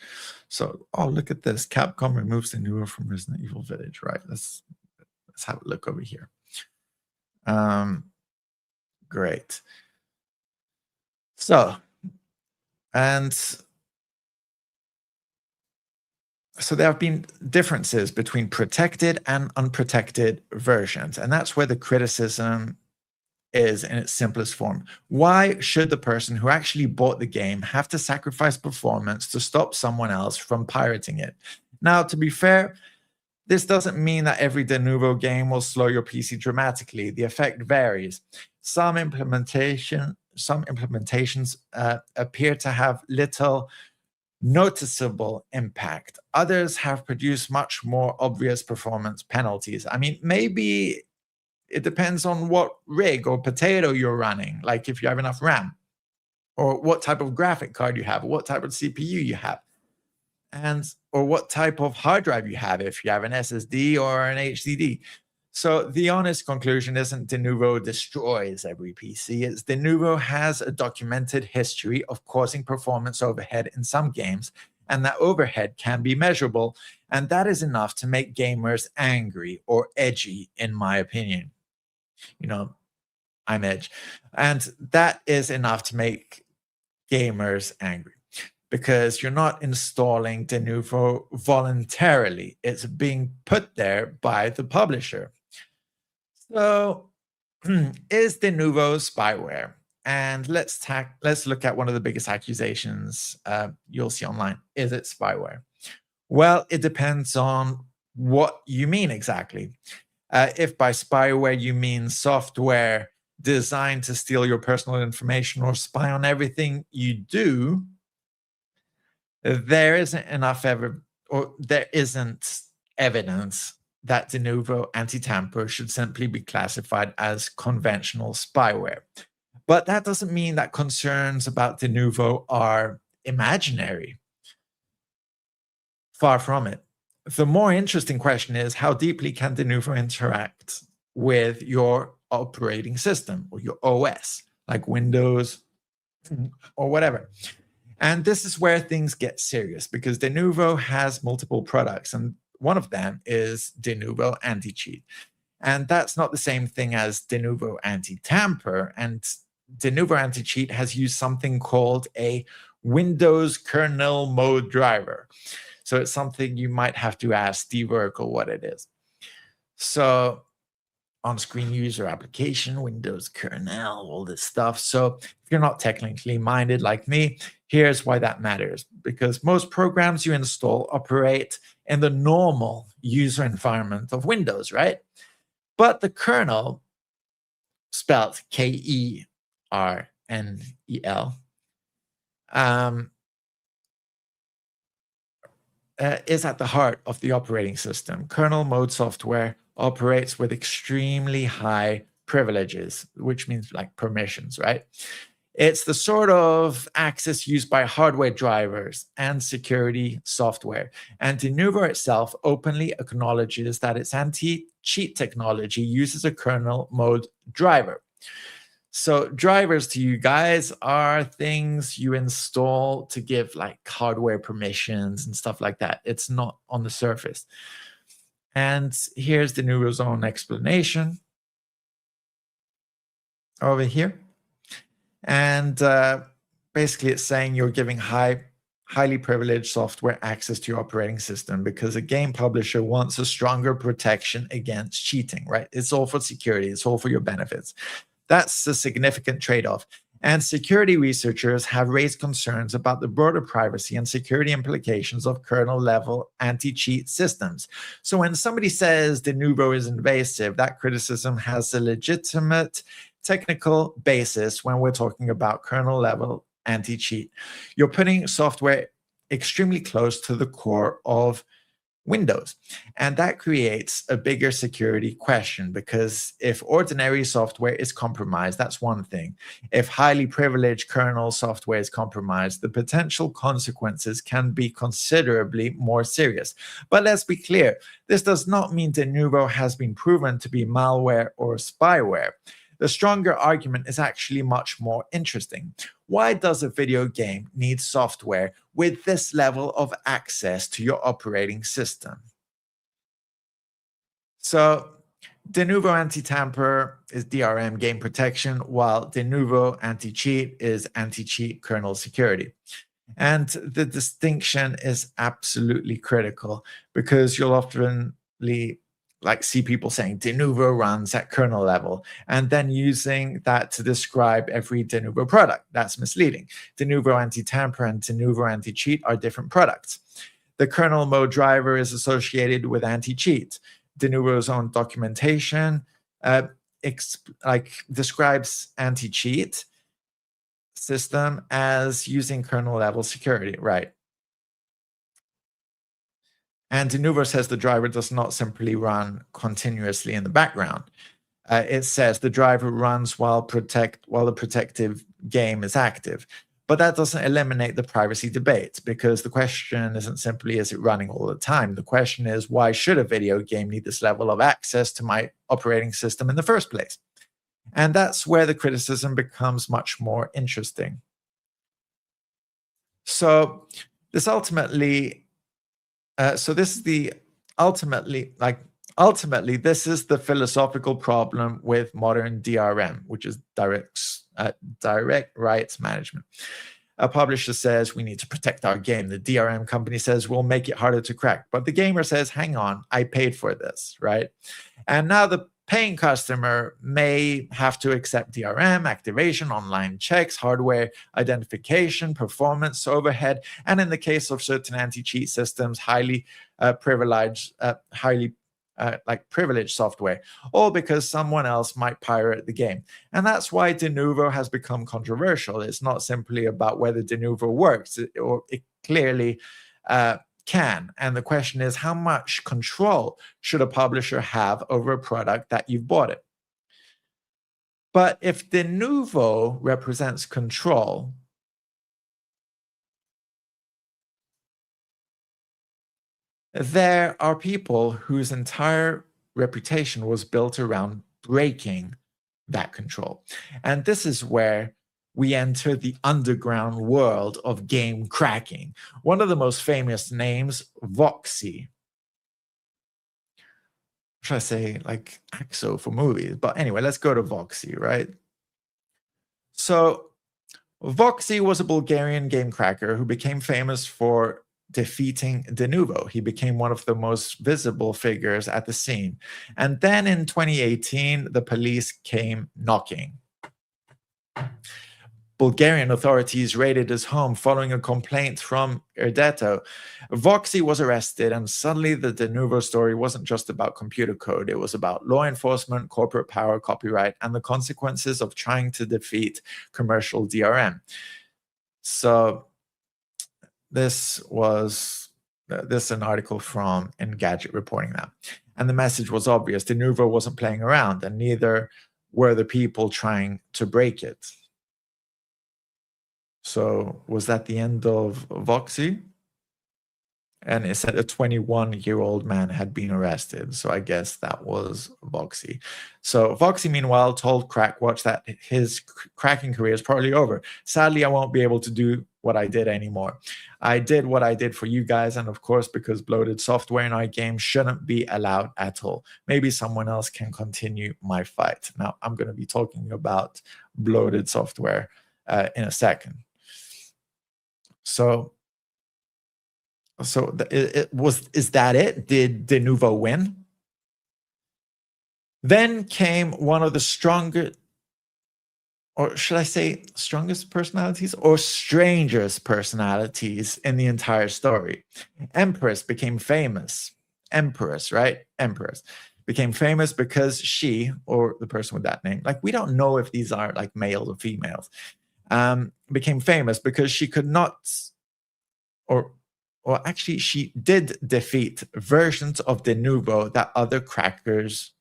So, oh, look at this. Capcom removes Denuvo from Resident Evil Village, right? Let's have a look over here. Great. So there have been differences between protected and unprotected versions, and that's where the criticism is in its simplest form. Why should the person who actually bought the game have to sacrifice performance to stop someone else from pirating it? Now, to be fair, this doesn't mean that every Denuvo game will slow your PC dramatically. The effect varies. Some implementations appear to have little noticeable impact. Others have produced much more obvious performance penalties. I mean, maybe it depends on what rig or potato you're running, like if you have enough RAM, or what type of graphic card you have, or what type of CPU you have, or what type of hard drive you have, if you have an SSD or an HDD. So the honest conclusion isn't Denuvo destroys every PC. It's Denuvo has a documented history of causing performance overhead in some games, and that overhead can be measurable, and that is enough to make gamers angry or edgy, in my opinion. You know, I'm edge. And that is enough to make gamers angry, because you're not installing Denuvo voluntarily. It's being put there by the publisher. So is Denuvo spyware? And let's look at one of the biggest accusations you'll see online. Is it spyware? Well, it depends on what you mean exactly. If by spyware you mean software designed to steal your personal information or spy on everything you do, there isn't evidence that Denuvo anti-tamper should simply be classified as conventional spyware. But that doesn't mean that concerns about Denuvo are imaginary. Far from it. The more interesting question is, how deeply can Denuvo interact with your operating system or your OS, like Windows or whatever? And this is where things get serious, because Denuvo has multiple products, and one of them is Denuvo Anti-Cheat. And that's not the same thing as Denuvo Anti-Tamper. And Denuvo Anti-Cheat has used something called a Windows kernel mode driver. So it's something you might have to ask Steve Urkel what it is. So on-screen user application, Windows kernel, all this stuff. So if you're not technically minded like me, here's why that matters. Because most programs you install operate in the normal user environment of Windows, right? But the kernel, spelled Kernel, is at the heart of the operating system. Kernel mode software operates with extremely high privileges, which means like permissions, right? It's the sort of access used by hardware drivers and security software. And Denuvo itself openly acknowledges that its anti-cheat technology uses a kernel mode driver. So drivers, to you guys, are things you install to give like hardware permissions and stuff like that. It's not on the surface. And here's Denuvo's own explanation over here. And basically it's saying you're giving highly privileged software access to your operating system because a game publisher wants a stronger protection against cheating, right? It's all for security. It's all for your benefits. That's a significant trade-off. And security researchers have raised concerns about the broader privacy and security implications of kernel-level anti-cheat systems. So when somebody says Denuvo is invasive, that criticism has a legitimate technical basis when we're talking about kernel-level anti-cheat. You're putting software extremely close to the core of Windows. And that creates a bigger security question, because if ordinary software is compromised, that's one thing. If highly privileged kernel software is compromised, the potential consequences can be considerably more serious. But let's be clear, this does not mean Denuvo has been proven to be malware or spyware. The stronger argument is actually much more interesting. Why does a video game need software with this level of access to your operating system? So, Denuvo anti-tamper is DRM game protection, while Denuvo anti-cheat is anti-cheat kernel security. And the distinction is absolutely critical, because you'll often see people saying Denuvo runs at kernel level and then using that to describe every Denuvo product. That's misleading. Denuvo anti-tamper and Denuvo anti-cheat are different products. The kernel mode driver is associated with anti-cheat. Denuvo's own documentation describes anti-cheat system as using kernel level security, right? And Denuvo says the driver does not simply run continuously in the background. It says the driver runs while the protective game is active. But that doesn't eliminate the privacy debate, because the question isn't simply, is it running all the time? The question is, why should a video game need this level of access to my operating system in the first place? And that's where the criticism becomes much more interesting. So this ultimately... this is the ultimately this is the philosophical problem with modern DRM, which is direct rights management. A publisher says we need to protect our game. The DRM company says we'll make it harder to crack. But the gamer says, hang on, I paid for this, right? And now the paying customer may have to accept DRM, activation, online checks, hardware identification, performance, overhead, and in the case of certain anti-cheat systems, highly privileged software, all because someone else might pirate the game. And that's why Denuvo has become controversial. It's not simply about whether Denuvo works, or it clearly can. And the question is, how much control should a publisher have over a product that you've bought it? But if Denuvo represents control, there are people whose entire reputation was built around breaking that control. And this is where we enter the underground world of game cracking. One of the most famous names, Voxy. Should I say like AXO for movies? But anyway, let's go to Voxy, right? So Voxy was a Bulgarian game cracker who became famous for defeating Denuvo. He became one of the most visible figures at the scene. And then in 2018, the police came knocking. Bulgarian authorities raided his home following a complaint from Arday. Voxy was arrested, and suddenly the Denuvo story wasn't just about computer code. It was about law enforcement, corporate power, copyright, and the consequences of trying to defeat commercial DRM. So this is an article from Engadget reporting that. And the message was obvious. Denuvo wasn't playing around, and neither were the people trying to break it. So was that the end of Voxy? And it said a 21-year-old man had been arrested. So I guess that was Voxy. So Voxy, meanwhile, told Crackwatch that his cracking career is probably over. Sadly, I won't be able to do what I did anymore. I did what I did for you guys, and of course, because bloated software in our game shouldn't be allowed at all. Maybe someone else can continue my fight. Now, I'm going to be talking about bloated software in a second. Is that it? Did Denuvo win? Then came one of the strongest, or should I say strongest personalities or strangest personalities in the entire story. Empress became famous. Empress, right? Empress became famous because she, or the person with that name, like we don't know if these are like males or females, became famous because she could not, or or actually she did defeat versions of Denuvo that other crackers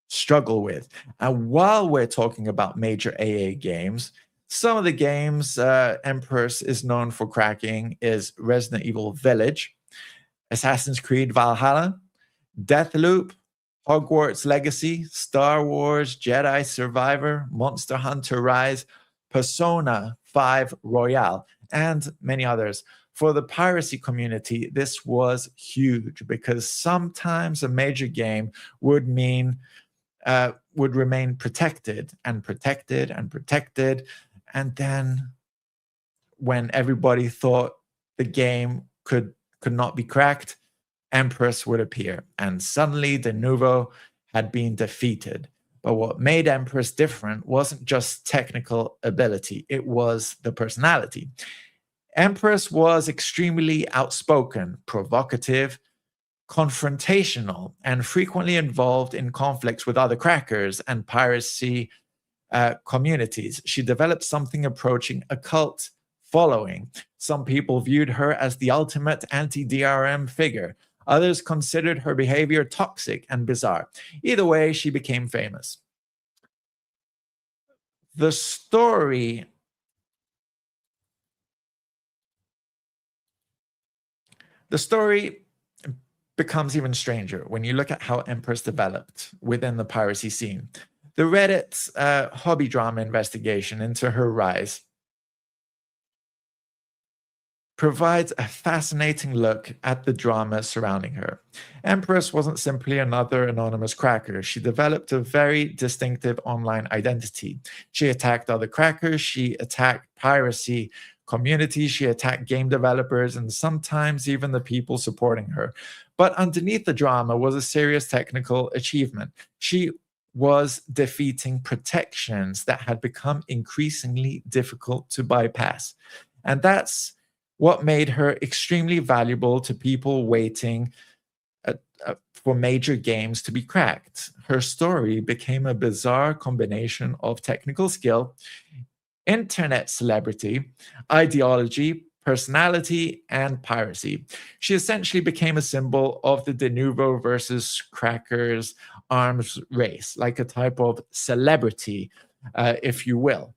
struggle with. And while we're talking about major AA games, some of the games Empress is known for cracking is Resident Evil Village, Assassin's Creed Valhalla, Deathloop, Hogwarts Legacy, Star Wars Jedi Survivor, Monster Hunter Rise, Persona 5 Royale, and many others. For the piracy community, this was huge because sometimes a major game would mean would remain protected and protected and protected. And then when everybody thought the game could not be cracked, Empress would appear. And suddenly Denuvo had been defeated. But what made Empress different wasn't just technical ability, it was the personality. Empress was extremely outspoken, provocative, confrontational, and frequently involved in conflicts with other crackers and piracy communities. She developed something approaching a cult following. Some people viewed her as the ultimate anti-DRM figure. Others considered her behavior toxic and bizarre. Either way, she became famous. The story becomes even stranger when you look at how Empress developed within the piracy scene. The Reddit's hobby drama investigation into her rise provides a fascinating look at the drama surrounding her. Empress wasn't simply another anonymous cracker. She developed a very distinctive online identity. She attacked other crackers, she attacked piracy communities, she attacked game developers, and sometimes even the people supporting her. But underneath the drama was a serious technical achievement. She was defeating protections that had become increasingly difficult to bypass. And that's what made her extremely valuable to people waiting for major games to be cracked. Her story became a bizarre combination of technical skill, internet celebrity, ideology, personality, and piracy. She essentially became a symbol of the Denuvo versus crackers arms race, like a type of celebrity, if you will.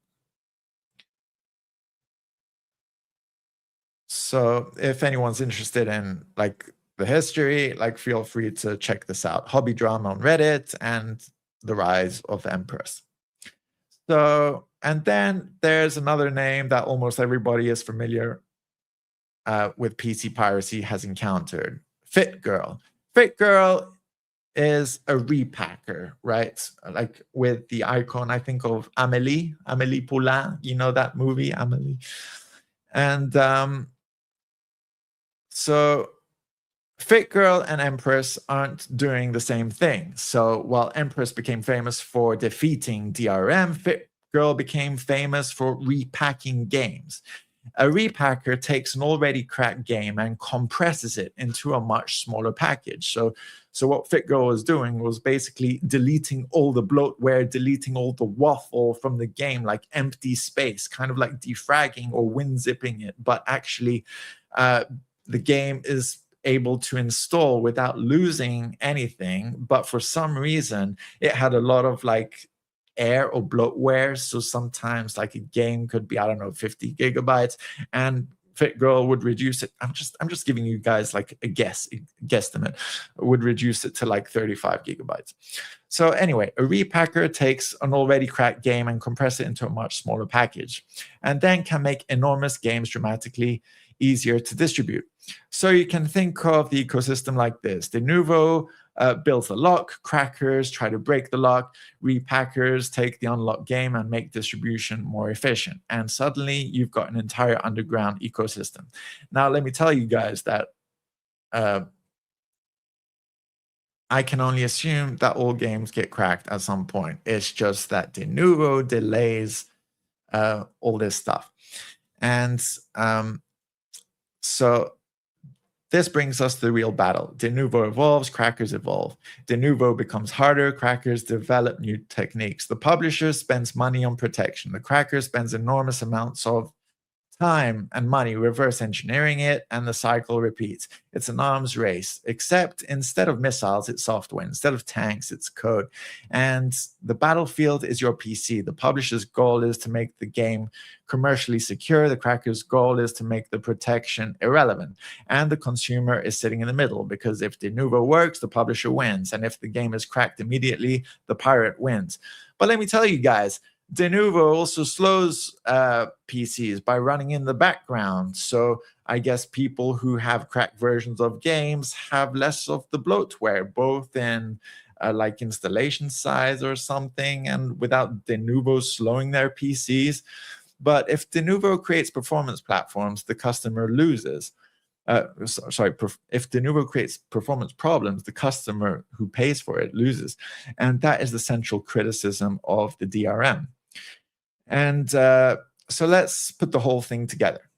So if anyone's interested in like the history, like feel free to check this out. Hobby drama on Reddit and the rise of Empress. So, and then there's another name that almost everybody is familiar with PC piracy has encountered, Fit Girl. Fit Girl is a repacker, right? Like with the icon, I think of Amélie Poulain, you know that movie, Amélie? And so Fit Girl and Empress aren't doing the same thing. So while Empress became famous for defeating DRM, Fit Girl became famous for repacking games. A repacker takes an already cracked game and compresses it into a much smaller package. So what Fit Girl was doing was basically deleting all the bloatware, deleting all the waffle from the game, like empty space, kind of like defragging or WinZipping it. But actually, the game is able to install without losing anything. But for some reason, it had a lot of like air or bloatware. So sometimes like a game could be, I don't know, 50 gigabytes, and Fit Girl would reduce it. I'm just giving you guys like a guesstimate, would reduce it to like 35 gigabytes. So anyway, a repacker takes an already cracked game and compress it into a much smaller package, and then can make enormous games dramatically easier to distribute. So you can think of the ecosystem like this. Denuvo builds a lock, crackers try to break the lock, repackers take the unlocked game and make distribution more efficient. And suddenly you've got an entire underground ecosystem. Now, let me tell you guys that I can only assume that all games get cracked at some point. It's just that Denuvo delays all this stuff. And so this brings us to the real battle. Denuvo evolves, crackers evolve. Denuvo becomes harder, crackers develop new techniques. The publisher spends money on protection. The cracker spends enormous amounts of time and money reverse engineering it, and the cycle repeats. It's an arms race, except instead of missiles, it's software. Instead of tanks, it's code. And the battlefield is your PC. The publisher's goal is to make the game commercially secure. The cracker's goal is to make the protection irrelevant. And the consumer is sitting in the middle, because if Denuvo works, the publisher wins. And if the game is cracked immediately, the pirate wins. But let me tell you guys, Denuvo also slows PCs by running in the background. So I guess people who have cracked versions of games have less of the bloatware, both in like installation size or something, and without Denuvo slowing their PCs. But if Denuvo creates performance platforms, the customer loses. If Denuvo creates performance problems, the customer who pays for it loses. And that is the central criticism of the DRM. And so let's put the whole thing together.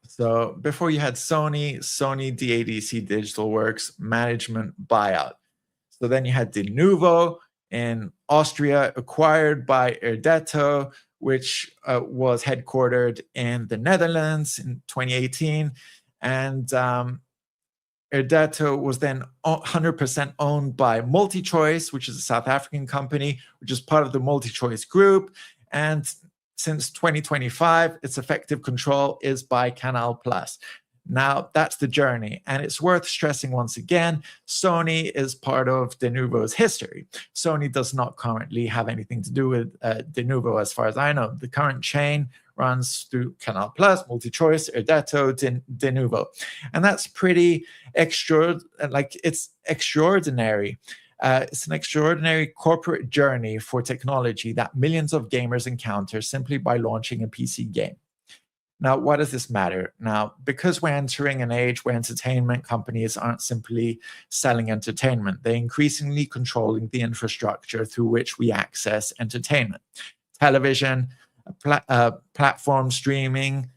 So before you had Sony DADC Digital Works management buyout. So then you had Denuvo in Austria, acquired by Erdetto, which was headquartered in the Netherlands in 2018. And Erdetto was then 100% owned by MultiChoice, which is a South African company, which is part of the MultiChoice group. And since 2025, its effective control is by Canal+. Now, that's the journey. And it's worth stressing once again, Sony is part of Denuvo's history. Sony does not currently have anything to do with Denuvo, as far as I know. The current chain runs through Canal+, MultiChoice, Erdetto, Denuvo. And that's pretty it's extraordinary. It's an extraordinary corporate journey for technology that millions of gamers encounter simply by launching a PC game. Now, why does this matter? Now, because we're entering an age where entertainment companies aren't simply selling entertainment, they're increasingly controlling the infrastructure through which we access entertainment. Television, platform streaming,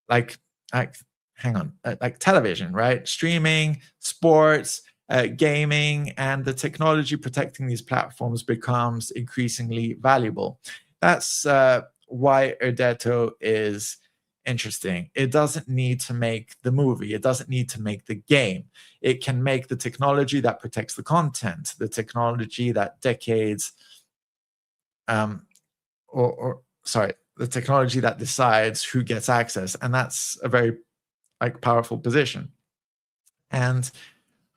like television, right? Streaming, sports, gaming, and the technology protecting these platforms becomes increasingly valuable. That's why Erdetto is interesting. It doesn't need to make the movie. It doesn't need to make the game. It can make the technology that protects the content, the technology that the technology that decides who gets access. And that's a very powerful position. And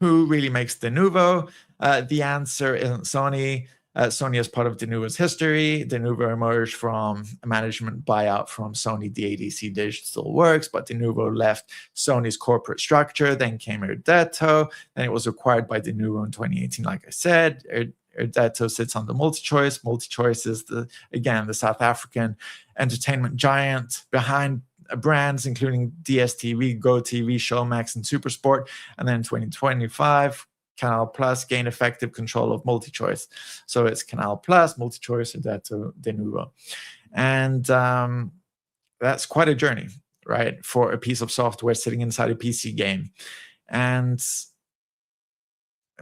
who really makes Denuvo? The answer isn't Sony. Sony is part of Denuvo's history. Denuvo emerged from a management buyout from Sony DADC Digital Works, but Denuvo left Sony's corporate structure. Then came Erdetto. Then it was acquired by Denuvo in 2018, like I said. Erdetto sits on the MultiChoice. MultiChoice is the South African entertainment giant behind brands including DSTV, GoTV, Showmax, and SuperSport. And then in 2025, Canal+ gained effective control of MultiChoice. So it's Canal+, MultiChoice, Erdetto, Denuvo. And that's quite a journey, right, for a piece of software sitting inside a PC game. And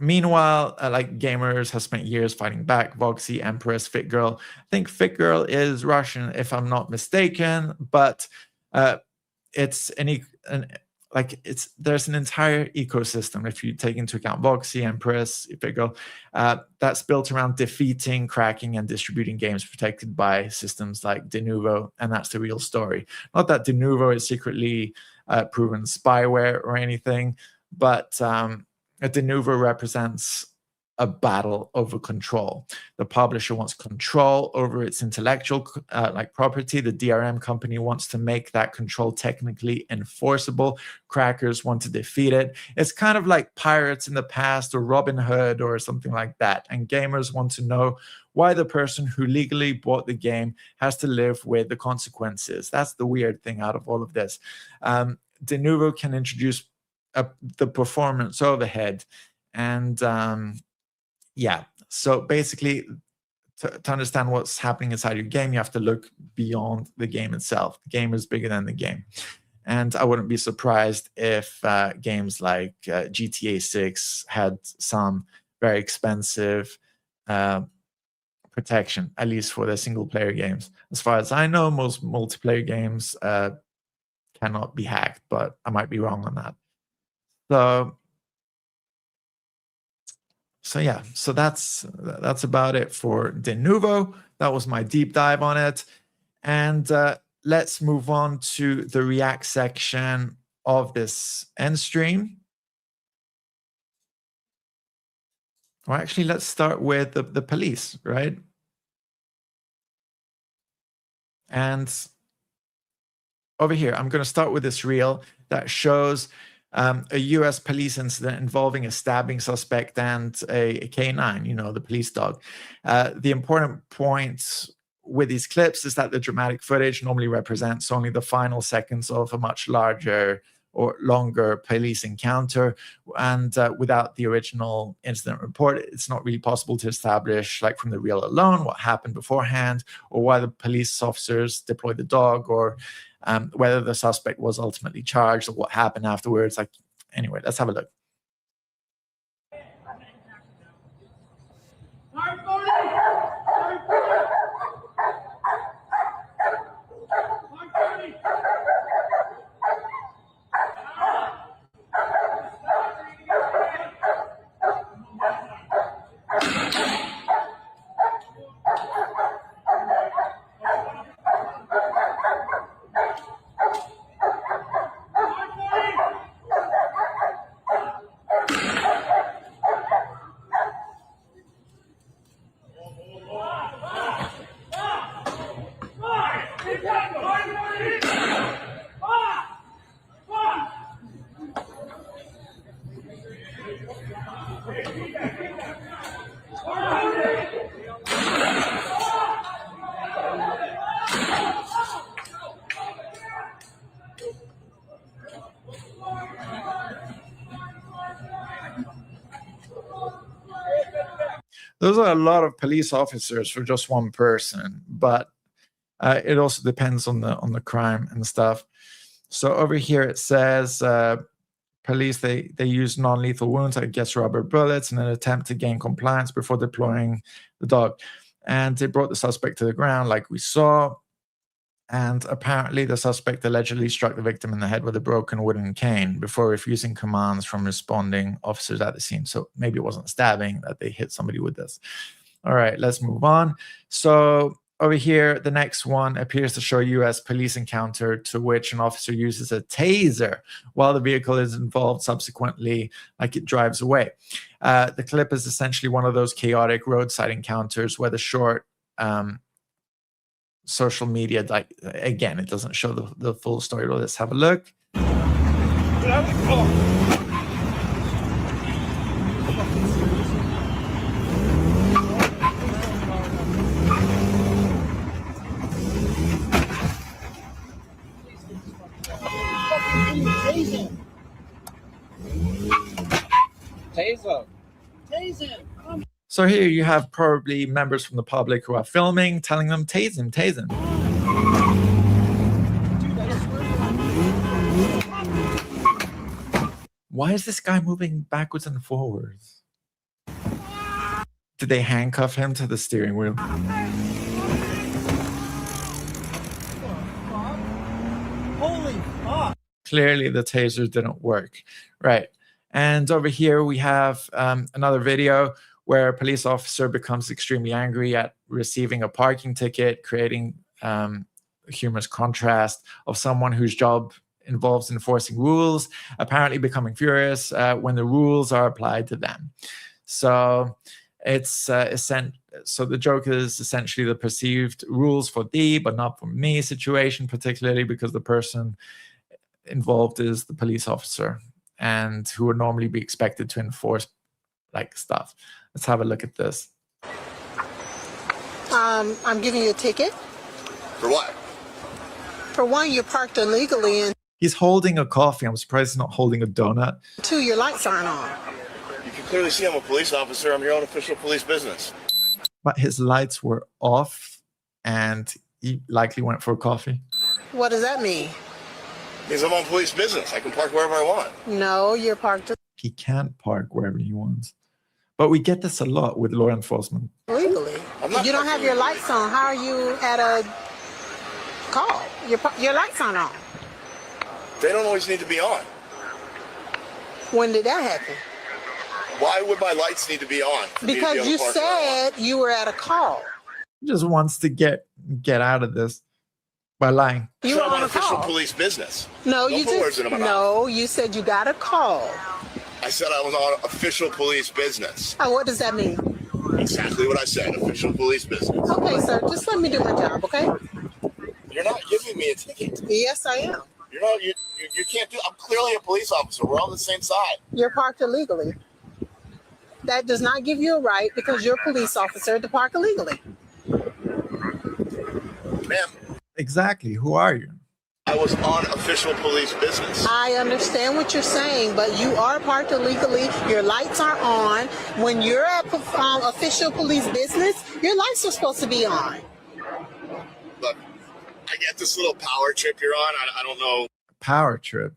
meanwhile, gamers have spent years fighting back. Voxy, Empress, FitGirl. I think FitGirl is Russian, if I'm not mistaken, but there's an entire ecosystem, if you take into account Voxy, Empress, FitGirl, that's built around defeating, cracking, and distributing games protected by systems like Denuvo, and that's the real story. Not that Denuvo is secretly proven spyware or anything, but Denuvo represents a battle over control. The publisher wants control over its intellectual property. The DRM company wants to make that control technically enforceable. Crackers want to defeat it. It's kind of like pirates in the past or Robin Hood or something like that. And gamers want to know why the person who legally bought the game has to live with the consequences. That's the weird thing out of all of this. Denuvo can introduce the performance overhead. And so basically, to understand what's happening inside your game, you have to look beyond the game itself. The game is bigger than the game. And I wouldn't be surprised if games like GTA 6 had some very expensive protection, at least for their single-player games. As far as I know, most multiplayer games cannot be hacked, but I might be wrong on that. So yeah, so that's about it for Denuvo. That was my deep dive on it. And let's move on to the React section of this ENDstream. Well, actually, let's start with the police, right? And over here, I'm going to start with this reel that shows a US police incident involving a stabbing suspect and a K9, you know, the police dog. The important point with these clips is that the dramatic footage normally represents only the final seconds of a much larger or longer police encounter, and without the original incident report, it's not really possible to establish, like from the reel alone, what happened beforehand, or why the police officers deployed the dog, or whether the suspect was ultimately charged, or what happened afterwards. Like, anyway, let's have a look. Those are a lot of police officers for just one person, but it also depends on the crime and stuff. So over here it says police, they use non-lethal wounds, I guess rubber bullets, in an attempt to gain compliance before deploying the dog. And they brought the suspect to the ground like we saw. And apparently the suspect allegedly struck the victim in the head with a broken wooden cane before refusing commands from responding officers at the scene. So maybe it wasn't stabbing, that they hit somebody with this. All right, let's move on. So over here, the next one appears to show a U.S. police encounter to which an officer uses a taser while the vehicle is involved subsequently, like it drives away. The clip is essentially one of those chaotic roadside encounters where the short social media, like, again, it doesn't show the full story. Well, let's have a look. Taser. So here you have probably members from the public who are filming, telling them, tase him, tase him. Why is this guy moving backwards and forwards? Did they handcuff him to the steering wheel? Holy fuck. Clearly the taser didn't work. Right. And over here we have another video where a police officer becomes extremely angry at receiving a parking ticket, creating a humorous contrast of someone whose job involves enforcing rules, apparently becoming furious when the rules are applied to them. So it's so the joke is essentially the perceived rules for thee but not for me situation, particularly because the person involved is the police officer and who would normally be expected to enforce like stuff. Let's have a look at this. I'm giving you a ticket. For what? For one, you parked illegally, and He's holding a coffee. I'm surprised he's not holding a donut. two, your lights aren't on. You can clearly see I'm a police officer. I'm here on official police business. But his lights were off and he likely went for a coffee. What does that mean? Means I'm on police business. I can park wherever I want. No, you're parked He can't park wherever he wants. But we get this a lot with law enforcement. illegally. You don't have your lights on. How are you at a call? Your lights aren't on. They don't always need to be on. When did that happen? Why would my lights need to be on? for me to be Because on the you park when I want? said you were at a call. He just wants to get out of this by lying. You So were I'm on on a official call. police business. No, Don't you put words just into my mouth. no. You said you got a call. I said I was on official police business. Oh, what does that mean? Exactly what I said. Official police business. Okay, sir, just let me do my job, okay? You're not giving me a ticket. Yes, I am. You're not. You can't do. I'm clearly a police officer. We're on the same side. You're parked illegally. That does not give you a right because you're a police officer to park illegally. Ma'am, Exactly. Who are you? I was on official police business. I understand what you're saying, but you are parked illegally. Your lights are on. When you're at official police business, your lights are supposed to be on. Look, I get this little power trip you're on. I don't know Power trip.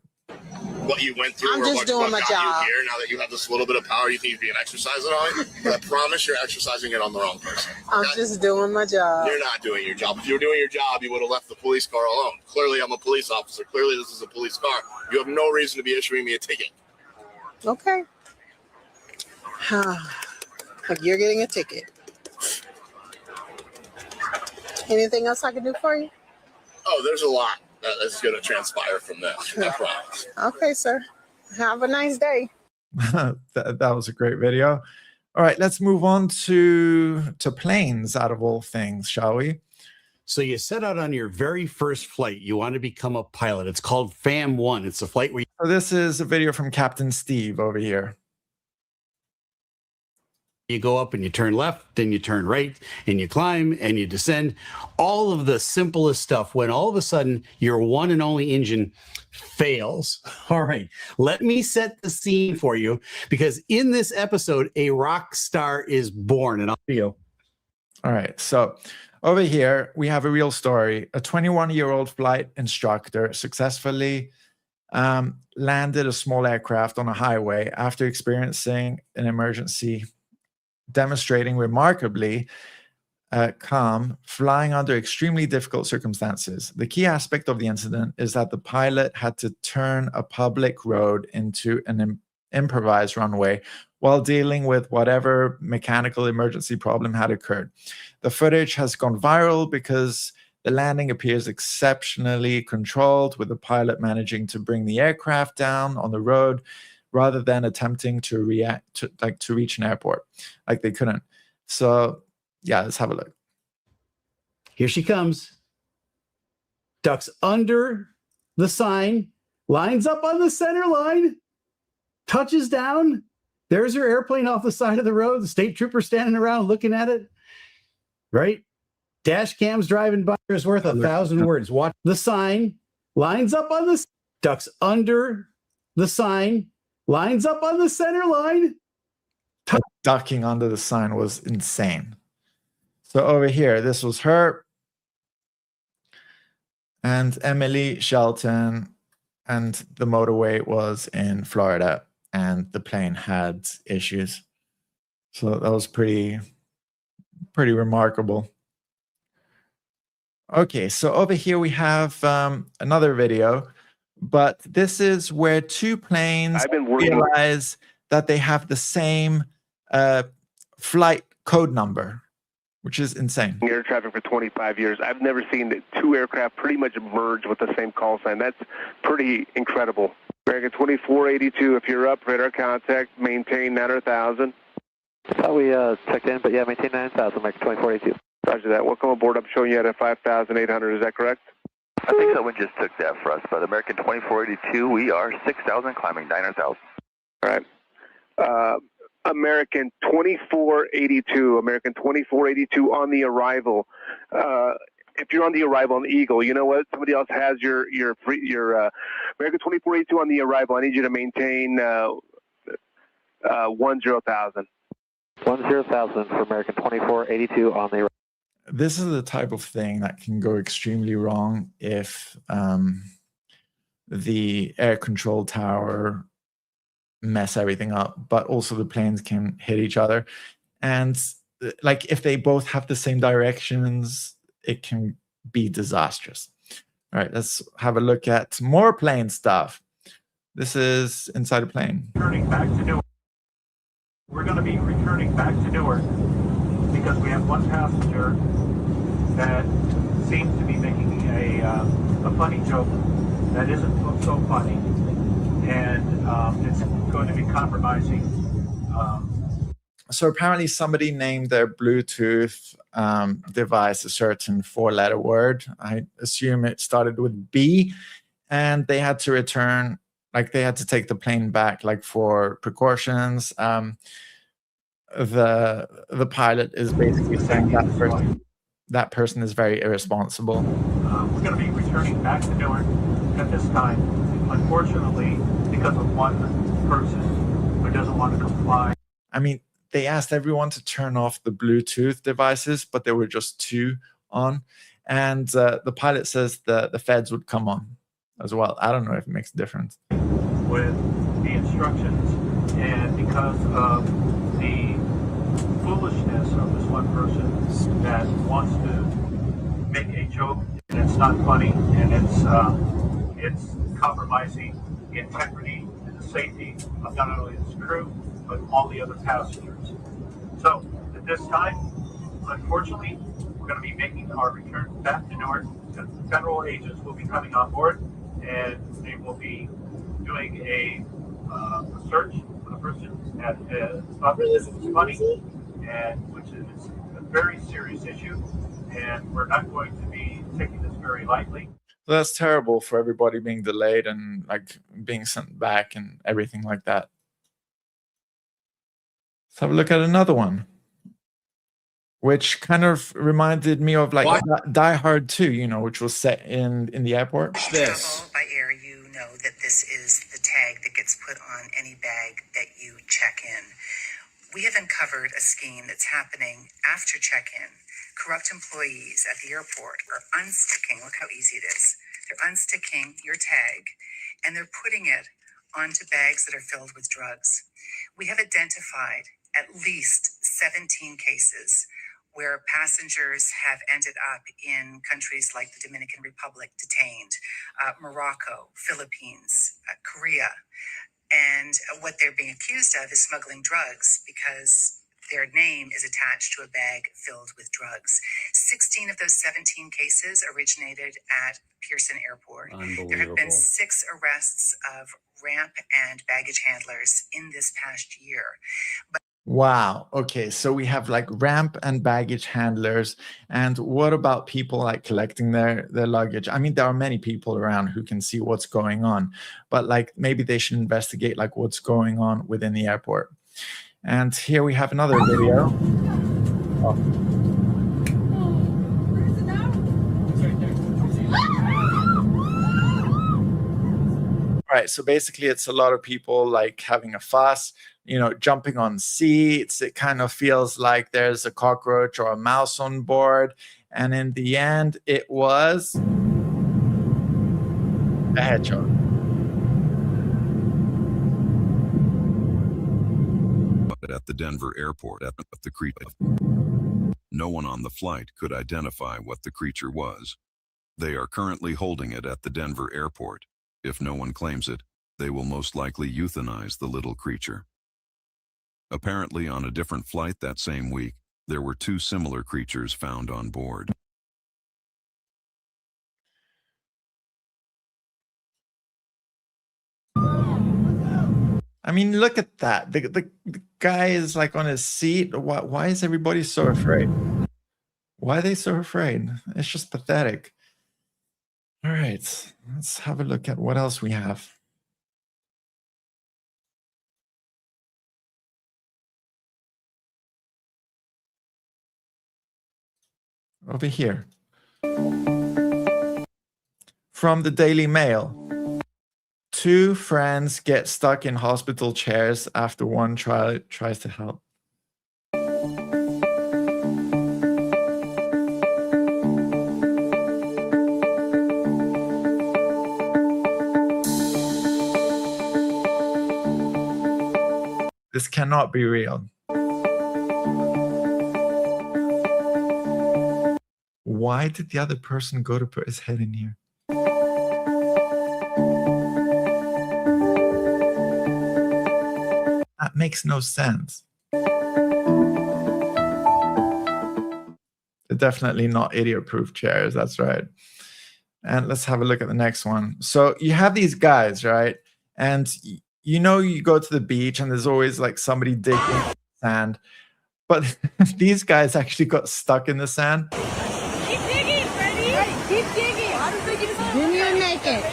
what you went through I'm or just what doing my got job. you here. Now that you have this little bit of power, you think you can exercise it on it. But I promise you're exercising it on the wrong person. I'm Okay? just doing my job. You're not doing your job. If you were doing your job, you would have left the police car alone. Clearly, I'm a police officer. Clearly, this is a police car. You have no reason to be issuing me a ticket. Okay. You're getting a ticket. Anything else I can do for you? Oh, there's a lot that's going to transpire from this. I promise. Okay, sir. Have a nice day. that was a great video. All right, let's move on to planes, out of all things, shall we? So you set out on your very first flight. You want to become a pilot. It's called FAM1. It's a flight where So this is a video from Captain Steve over here. you go up and you turn left, then you turn right, and you climb and you descend. All of the simplest stuff when all of a sudden your one and only engine fails. All right, let me set the scene for you, because in this episode, a rock star is born. And I'll video. All right, so over here, we have a real story. A 21-year-old flight instructor successfully landed a small aircraft on a highway after experiencing an emergency, demonstrating remarkably calm, flying under extremely difficult circumstances. The key aspect of the incident is that the pilot had to turn a public road into an improvised runway while dealing with whatever mechanical emergency problem had occurred. The footage has gone viral because the landing appears exceptionally controlled, with the pilot managing to bring the aircraft down on the road rather than attempting to reach an airport. Like, they couldn't. So yeah, let's have a look. Here she comes. Ducks under the sign, lines up on the center line, touches down. There's her airplane off the side of the road. The state trooper standing around looking at it. Right? Dash cams driving by is worth 1,000 words. Watch the sign, lines up on the ducks under the sign, lines up on the center line. Ducking under the sign was insane. So over here, this was her and Emily Shelton, and the motorway was in Florida, and the plane had issues. So that was pretty remarkable. Okay, so over here we have another video, but this is where two planes realize that they have the same flight code number, which is insane. Air traffic for 25 years. I've never seen two aircraft pretty much merge with the same call sign. That's pretty incredible. American 2482, if you're up, radar contact, maintain 9,000. Thought we checked in, but yeah, maintain 9,000, American 2482. Roger that. Welcome aboard. I'm showing you at a 5,800. Is that correct? I think someone just took that for us, but American 2482, we are 6,000, climbing 9,000. All right. American 2482, American 2482 on the arrival. If you're on the arrival on the Eagle, you know what? Somebody else has your American 2482 on the arrival. I need you to maintain 10,000. 10,000 for American 2482 on the arrival. This is the type of thing that can go extremely wrong if the air control tower mess everything up, but also the planes can hit each other. And like, if they both have the same directions, it can be disastrous. All right, let's have a look at more plane stuff. This is inside a plane. Returning back to Newark. We're going to be returning back to Newark because we have one passenger that seems to be making a funny joke that isn't so funny, and it's going to be compromising. So apparently somebody named their Bluetooth device a certain 4-letter word. I assume it started with B, and they had to return, like they had to take the plane back, like for precautions. The pilot is basically saying that person is very irresponsible. We're going to be returning back to Newark at this time. Unfortunately, because of one person who doesn't want to comply. I mean, they asked everyone to turn off the Bluetooth devices, but there were just 2 on. And the pilot says the feds would come on as well. I don't know if it makes a difference. With the instructions, and because of the foolishness of this one person that wants to make a joke, and it's not funny, and it's compromising the integrity and the safety of not only this crew, but all the other passengers. So at this time, unfortunately, we're going to be making our return back to Newark. The federal agents will be coming on board, and they will be doing a search for the person that thought this was funny, and which is a very serious issue, and we're not going to be taking this very lightly. So that's terrible for everybody being delayed and like being sent back and everything like that. Let's have a look at another one, which kind of reminded me of like Die Hard 2, you know, which was set in the airport. Travel by air, you know that this is the tag that gets put on any bag that you check in. We have uncovered a scheme that's happening after check-in. Corrupt employees at the airport are unsticking, look how easy it is. They're unsticking your tag and they're putting it onto bags that are filled with drugs. We have identified at least 17 cases where passengers have ended up in countries like the Dominican Republic, detained, Morocco, Philippines, Korea. And what they're being accused of is smuggling drugs because their name is attached to a bag filled with drugs. 16 of those 17 cases originated at Pearson Airport. There have been 6 arrests of ramp and baggage handlers in this past year. Wow. Okay. So we have like ramp and baggage handlers. And what about people like collecting their luggage? I mean, there are many people around who can see what's going on, but like maybe they should investigate like what's going on within the airport. And here we have another video. Oh. All right. So basically it's a lot of people like having a fuss, you know, jumping on seats. It kind of feels like there's a cockroach or a mouse on board. And in the end, it was a hedgehog. At the Denver airport, no one on the flight could identify what the creature was. They are currently holding it at the Denver airport. If no one claims it, they will most likely euthanize the little creature. Apparently, on a different flight that same week, there were 2 similar creatures found on board. I mean, look at that. The guy is like on his seat. Why is everybody so afraid? Why are they so afraid? It's just pathetic. All right, let's have a look at what else we have. Over here. From the Daily Mail. 2 friends get stuck in hospital chairs after one tries to help. This cannot be real. Why did the other person go to put his head in here? makes no sense. They're definitely not idiot-proof chairs. That's right. And let's have a look at the next one. So you have these guys, right? And you know, you go to the beach and there's always like somebody digging in the sand. But these guys actually got stuck in the sand. Keep digging, Freddie. Hey, keep digging. How does they get us? Give me your naked.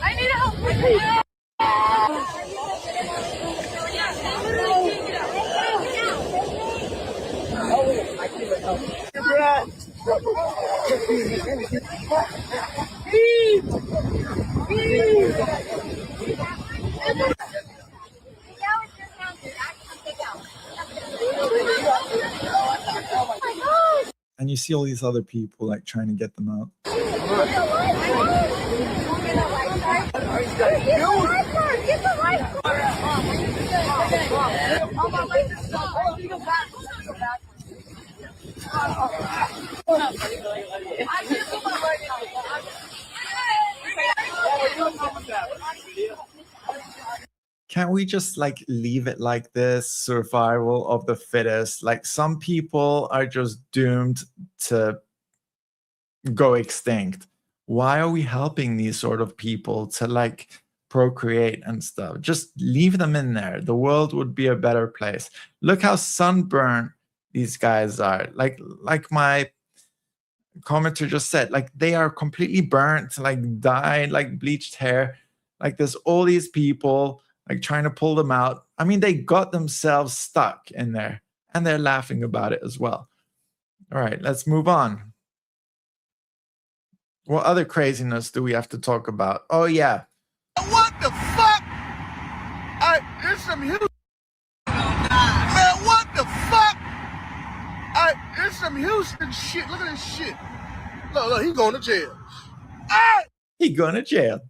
I need help. And you see all these other people like trying to get them out. Can't we just like leave it like this? Survival of the fittest. Like some people are just doomed to go extinct. Why are we helping these sort of people to like procreate and stuff? Just leave them in there. The world would be a better place. Look how sunburned these guys are. Like my commenter just said, like they are completely burnt, like dyed, like bleached hair. Like there's all these people like trying to pull them out. I mean, they got themselves stuck in there and they're laughing about it as well. All right, let's move on. What other craziness do we have to talk about? Oh, yeah. What the fuck? It's some Houston. Man, what the fuck? It's some Houston shit. Look at this shit. Look, he going to jail. He going to jail.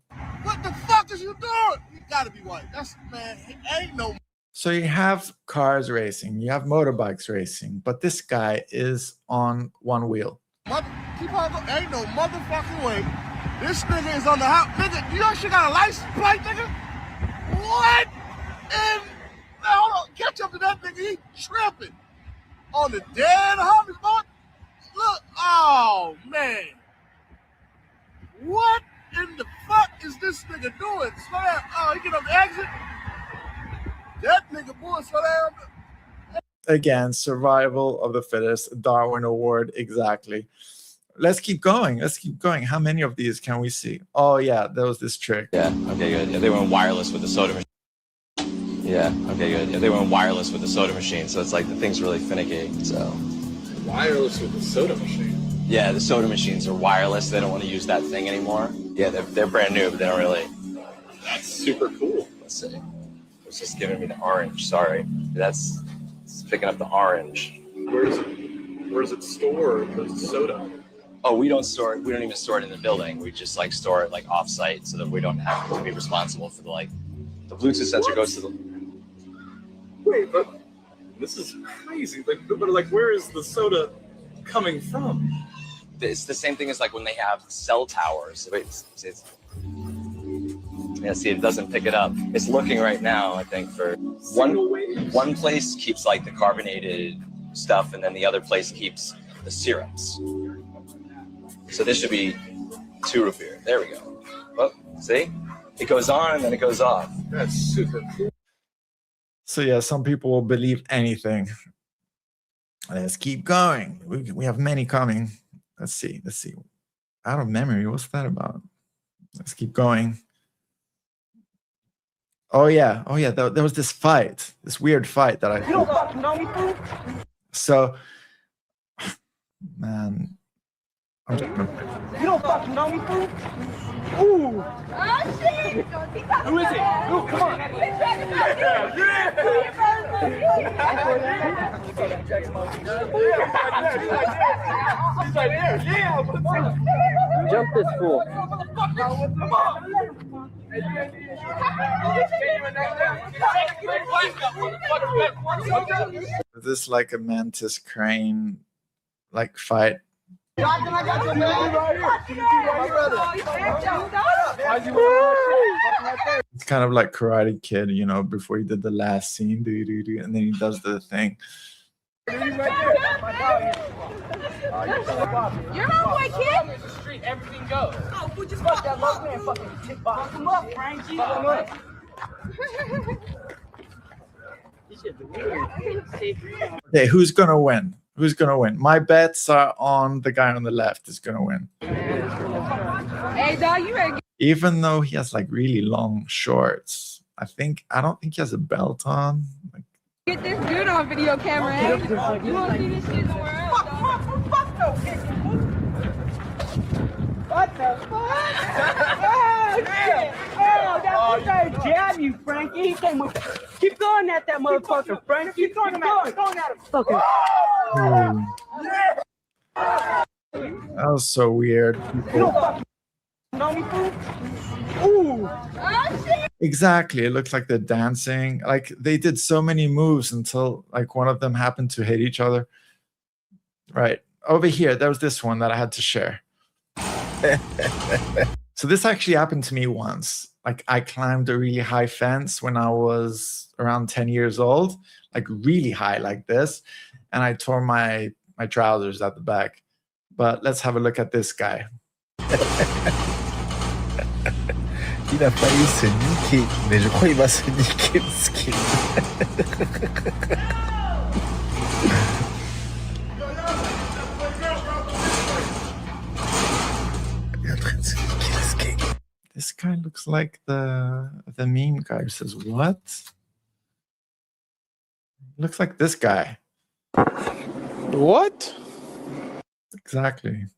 What the fuck is you doing? You gotta be white. That's, man, ain't no. So you have cars racing, you have motorbikes racing, but this guy is on one wheel. Keep on going. Ain't no motherfucking way. This nigga is on the house. Nigga, you know she got a license plate, nigga? What? And now hold on, catch up to that nigga. He tripping on the dead homies, boy. Look, oh man. What in the fuck is this nigga doing? Slow down. Oh, he get on the exit. That nigga, boy, slow down. Again, survival of the fittest, Darwin Award, exactly. Let's keep going. Let's keep going. How many of these can we see? Oh, yeah, there was this trick. Yeah, okay, good. Yeah, they went wireless with the soda machine. Yeah, okay, good. Yeah, they went wireless with the soda machine, so it's like the thing's really finicky, so. Wireless with the soda machine? Yeah, the soda machines are wireless. They don't want to use that thing anymore. Yeah, they're brand new, but they don't really. That's super cool. Let's see. It's just giving me the orange, sorry. It's picking up the orange. Where's it stored, the soda? Oh, we don't even store it in the building. We just like store it like off-site so that we don't have to be responsible for the Bluetooth sensor goes to the. Wait, but this is crazy. But where is the soda coming from? It's the same thing as like when they have cell towers. Wait, yeah, see, it doesn't pick it up. It's looking right now, I think, for one place keeps like the carbonated stuff, and then the other place keeps the syrups. So this should be 2 root beer. There we go. Well, see? It goes on and then it goes off. That's super cool. So yeah, some people will believe anything. Let's keep going. We have many coming. Let's see. Out of memory, what's that about? Let's keep going. Oh yeah. There was this weird fight that I. You don't fucking know me, fool. So, man, I'm just gonna. You don't fucking know me, fool. Ooh. Oh shit! Who is it? Ooh, come on. He's right there. Yeah. Jump this fool. Is this like a mantis crane like fight? It's kind of like Karate Kid, you know, before he did the last scene, and then he does the thing. You're my boy, kid. It's the street, everything goes. Oh, we just fuck that low man, fucking kickbox. Fuck him up, Frankie. Fuck him up. Okay, who's gonna win? Who's gonna win? My bets are on the guy on the left is gonna win. Hey, dog, you ready? Even though he has like really long shorts, I don't think he has a belt on. Like, Get this good on video camera, eh? You won't see this shit nowhere else, dog. What the fuck? Oh, that was trying to jab you, Frankie. He came with. Keep going at that motherfucker, Frank. Keep going at him. Fucking. that was so weird. Ooh. Exactly. It looks like they're dancing. Like they did so many moves until like one of them happened to hit each other. Right. Over here, there was this one that I had to share. So this actually happened to me once. Like I climbed a really high fence when I was around 10 years old, like really high like this. And I tore my trousers at the back. But let's have a look at this guy. Il a failli se niquer, mais je crois qu'il va se niquer le skin. Il est en train de se niquer le skin. This guy looks like the meme guy who says, what? Looks like this guy. What? Exactly.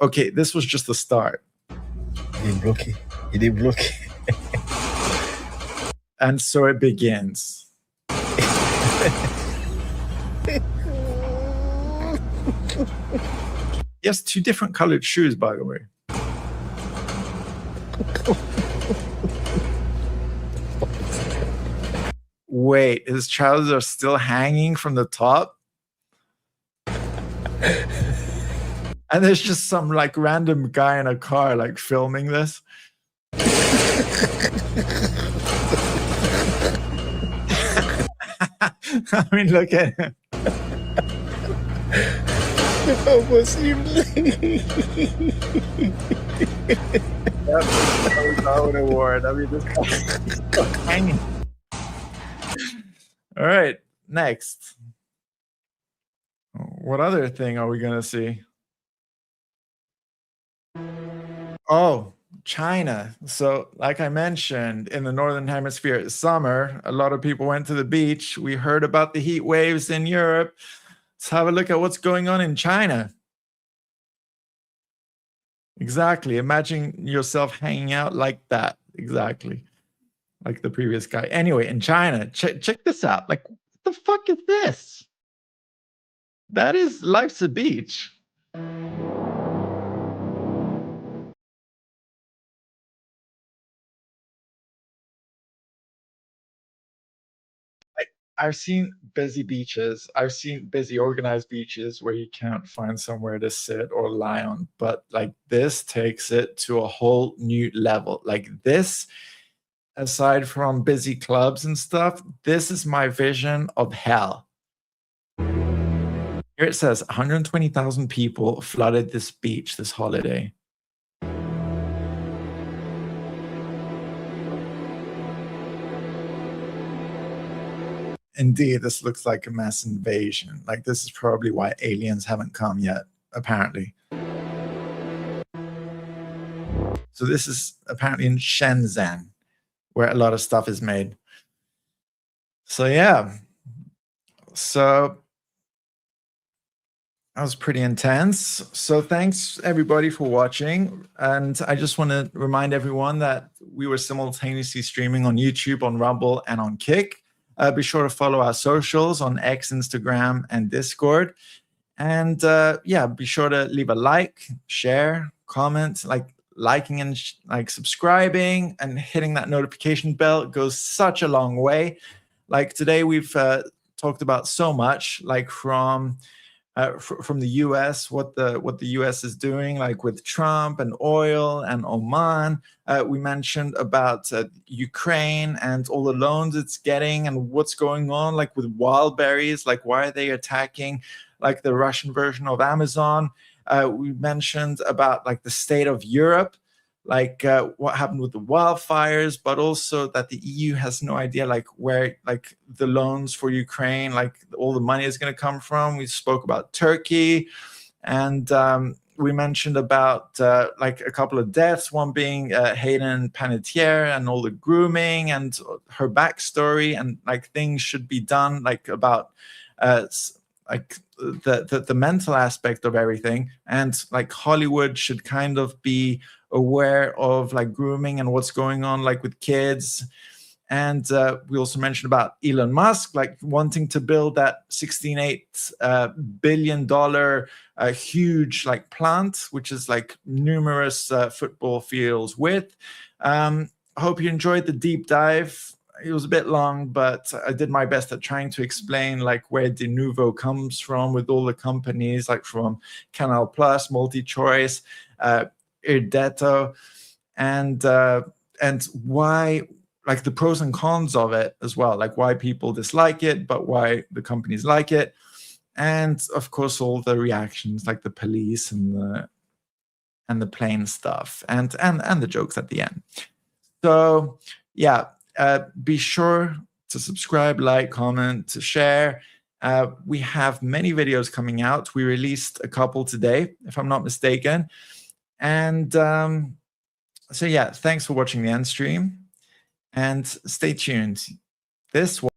Okay, this was just the start. Il est bloqué. And so it begins. He has two different colored shoes, by the way. Wait, his trousers are still hanging from the top? And there's just some like random guy in a car like filming this. I mean, look at him. C'est pas possible. That was our award. I mean, this guy hanging. All right, next. What other thing are we gonna see? Oh, China. So, like I mentioned, in the Northern Hemisphere, it's summer. A lot of people went to the beach. We heard about the heat waves in Europe. Let's have a look at what's going on in China. Exactly. Imagine yourself hanging out like that. Exactly. Like the previous guy. Anyway, in China, check this out. Like, what the fuck is this? That is Life's a Beach. I've seen busy beaches. I've seen busy organized beaches where you can't find somewhere to sit or lie on. But like this takes it to a whole new level. Like this, aside from busy clubs and stuff, this is my vision of hell. Here it says 120,000 people flooded this beach this holiday. Indeed, this looks like a mass invasion. Like this is probably why aliens haven't come yet, apparently. So this is apparently in Shenzhen, where a lot of stuff is made. So yeah. So That was pretty intense. So thanks everybody for watching. And I just want to remind everyone that we were simultaneously streaming on YouTube, on Rumble, and on Kick. Be sure to follow our socials on X, Instagram, and Discord. And yeah, be sure to leave a like, share, comment, liking and subscribing and hitting that notification bell. It goes such a long way. Like today we've talked about so much, like from the US, what the US is doing, like with Trump and oil and Oman. We mentioned about Ukraine and all the loans it's getting and what's going on, like with wild berries, like why are they attacking like the Russian version of Amazon. We mentioned about like the state of Europe, like what happened with the wildfires, but also that the EU has no idea like where like the loans for Ukraine, like all the money is going to come from. We spoke about Turkey, and we mentioned about like a couple of deaths, one being Hayden Panettiere and all the grooming and her backstory, and like things should be done like about like the mental aspect of everything, and like Hollywood should kind of be aware of like grooming and what's going on like with kids. And we also mentioned about Elon Musk like wanting to build that $16.8 billion huge like plant, which is like numerous football fields width. I hope you enjoyed the deep dive. It was a bit long, but I did my best at trying to explain like where Denuvo comes from with all the companies, like from Canal Plus, MultiChoice, Irdeto, and why, like the pros and cons of it as well, like why people dislike it, but why the companies like it, and of course all the reactions, like the police and the plane stuff, and the jokes at the end. So yeah. Be sure to subscribe, like, comment, to share. We have many videos coming out. We released a couple today, if I'm not mistaken. And so yeah, thanks for watching the end stream, and stay tuned. This one.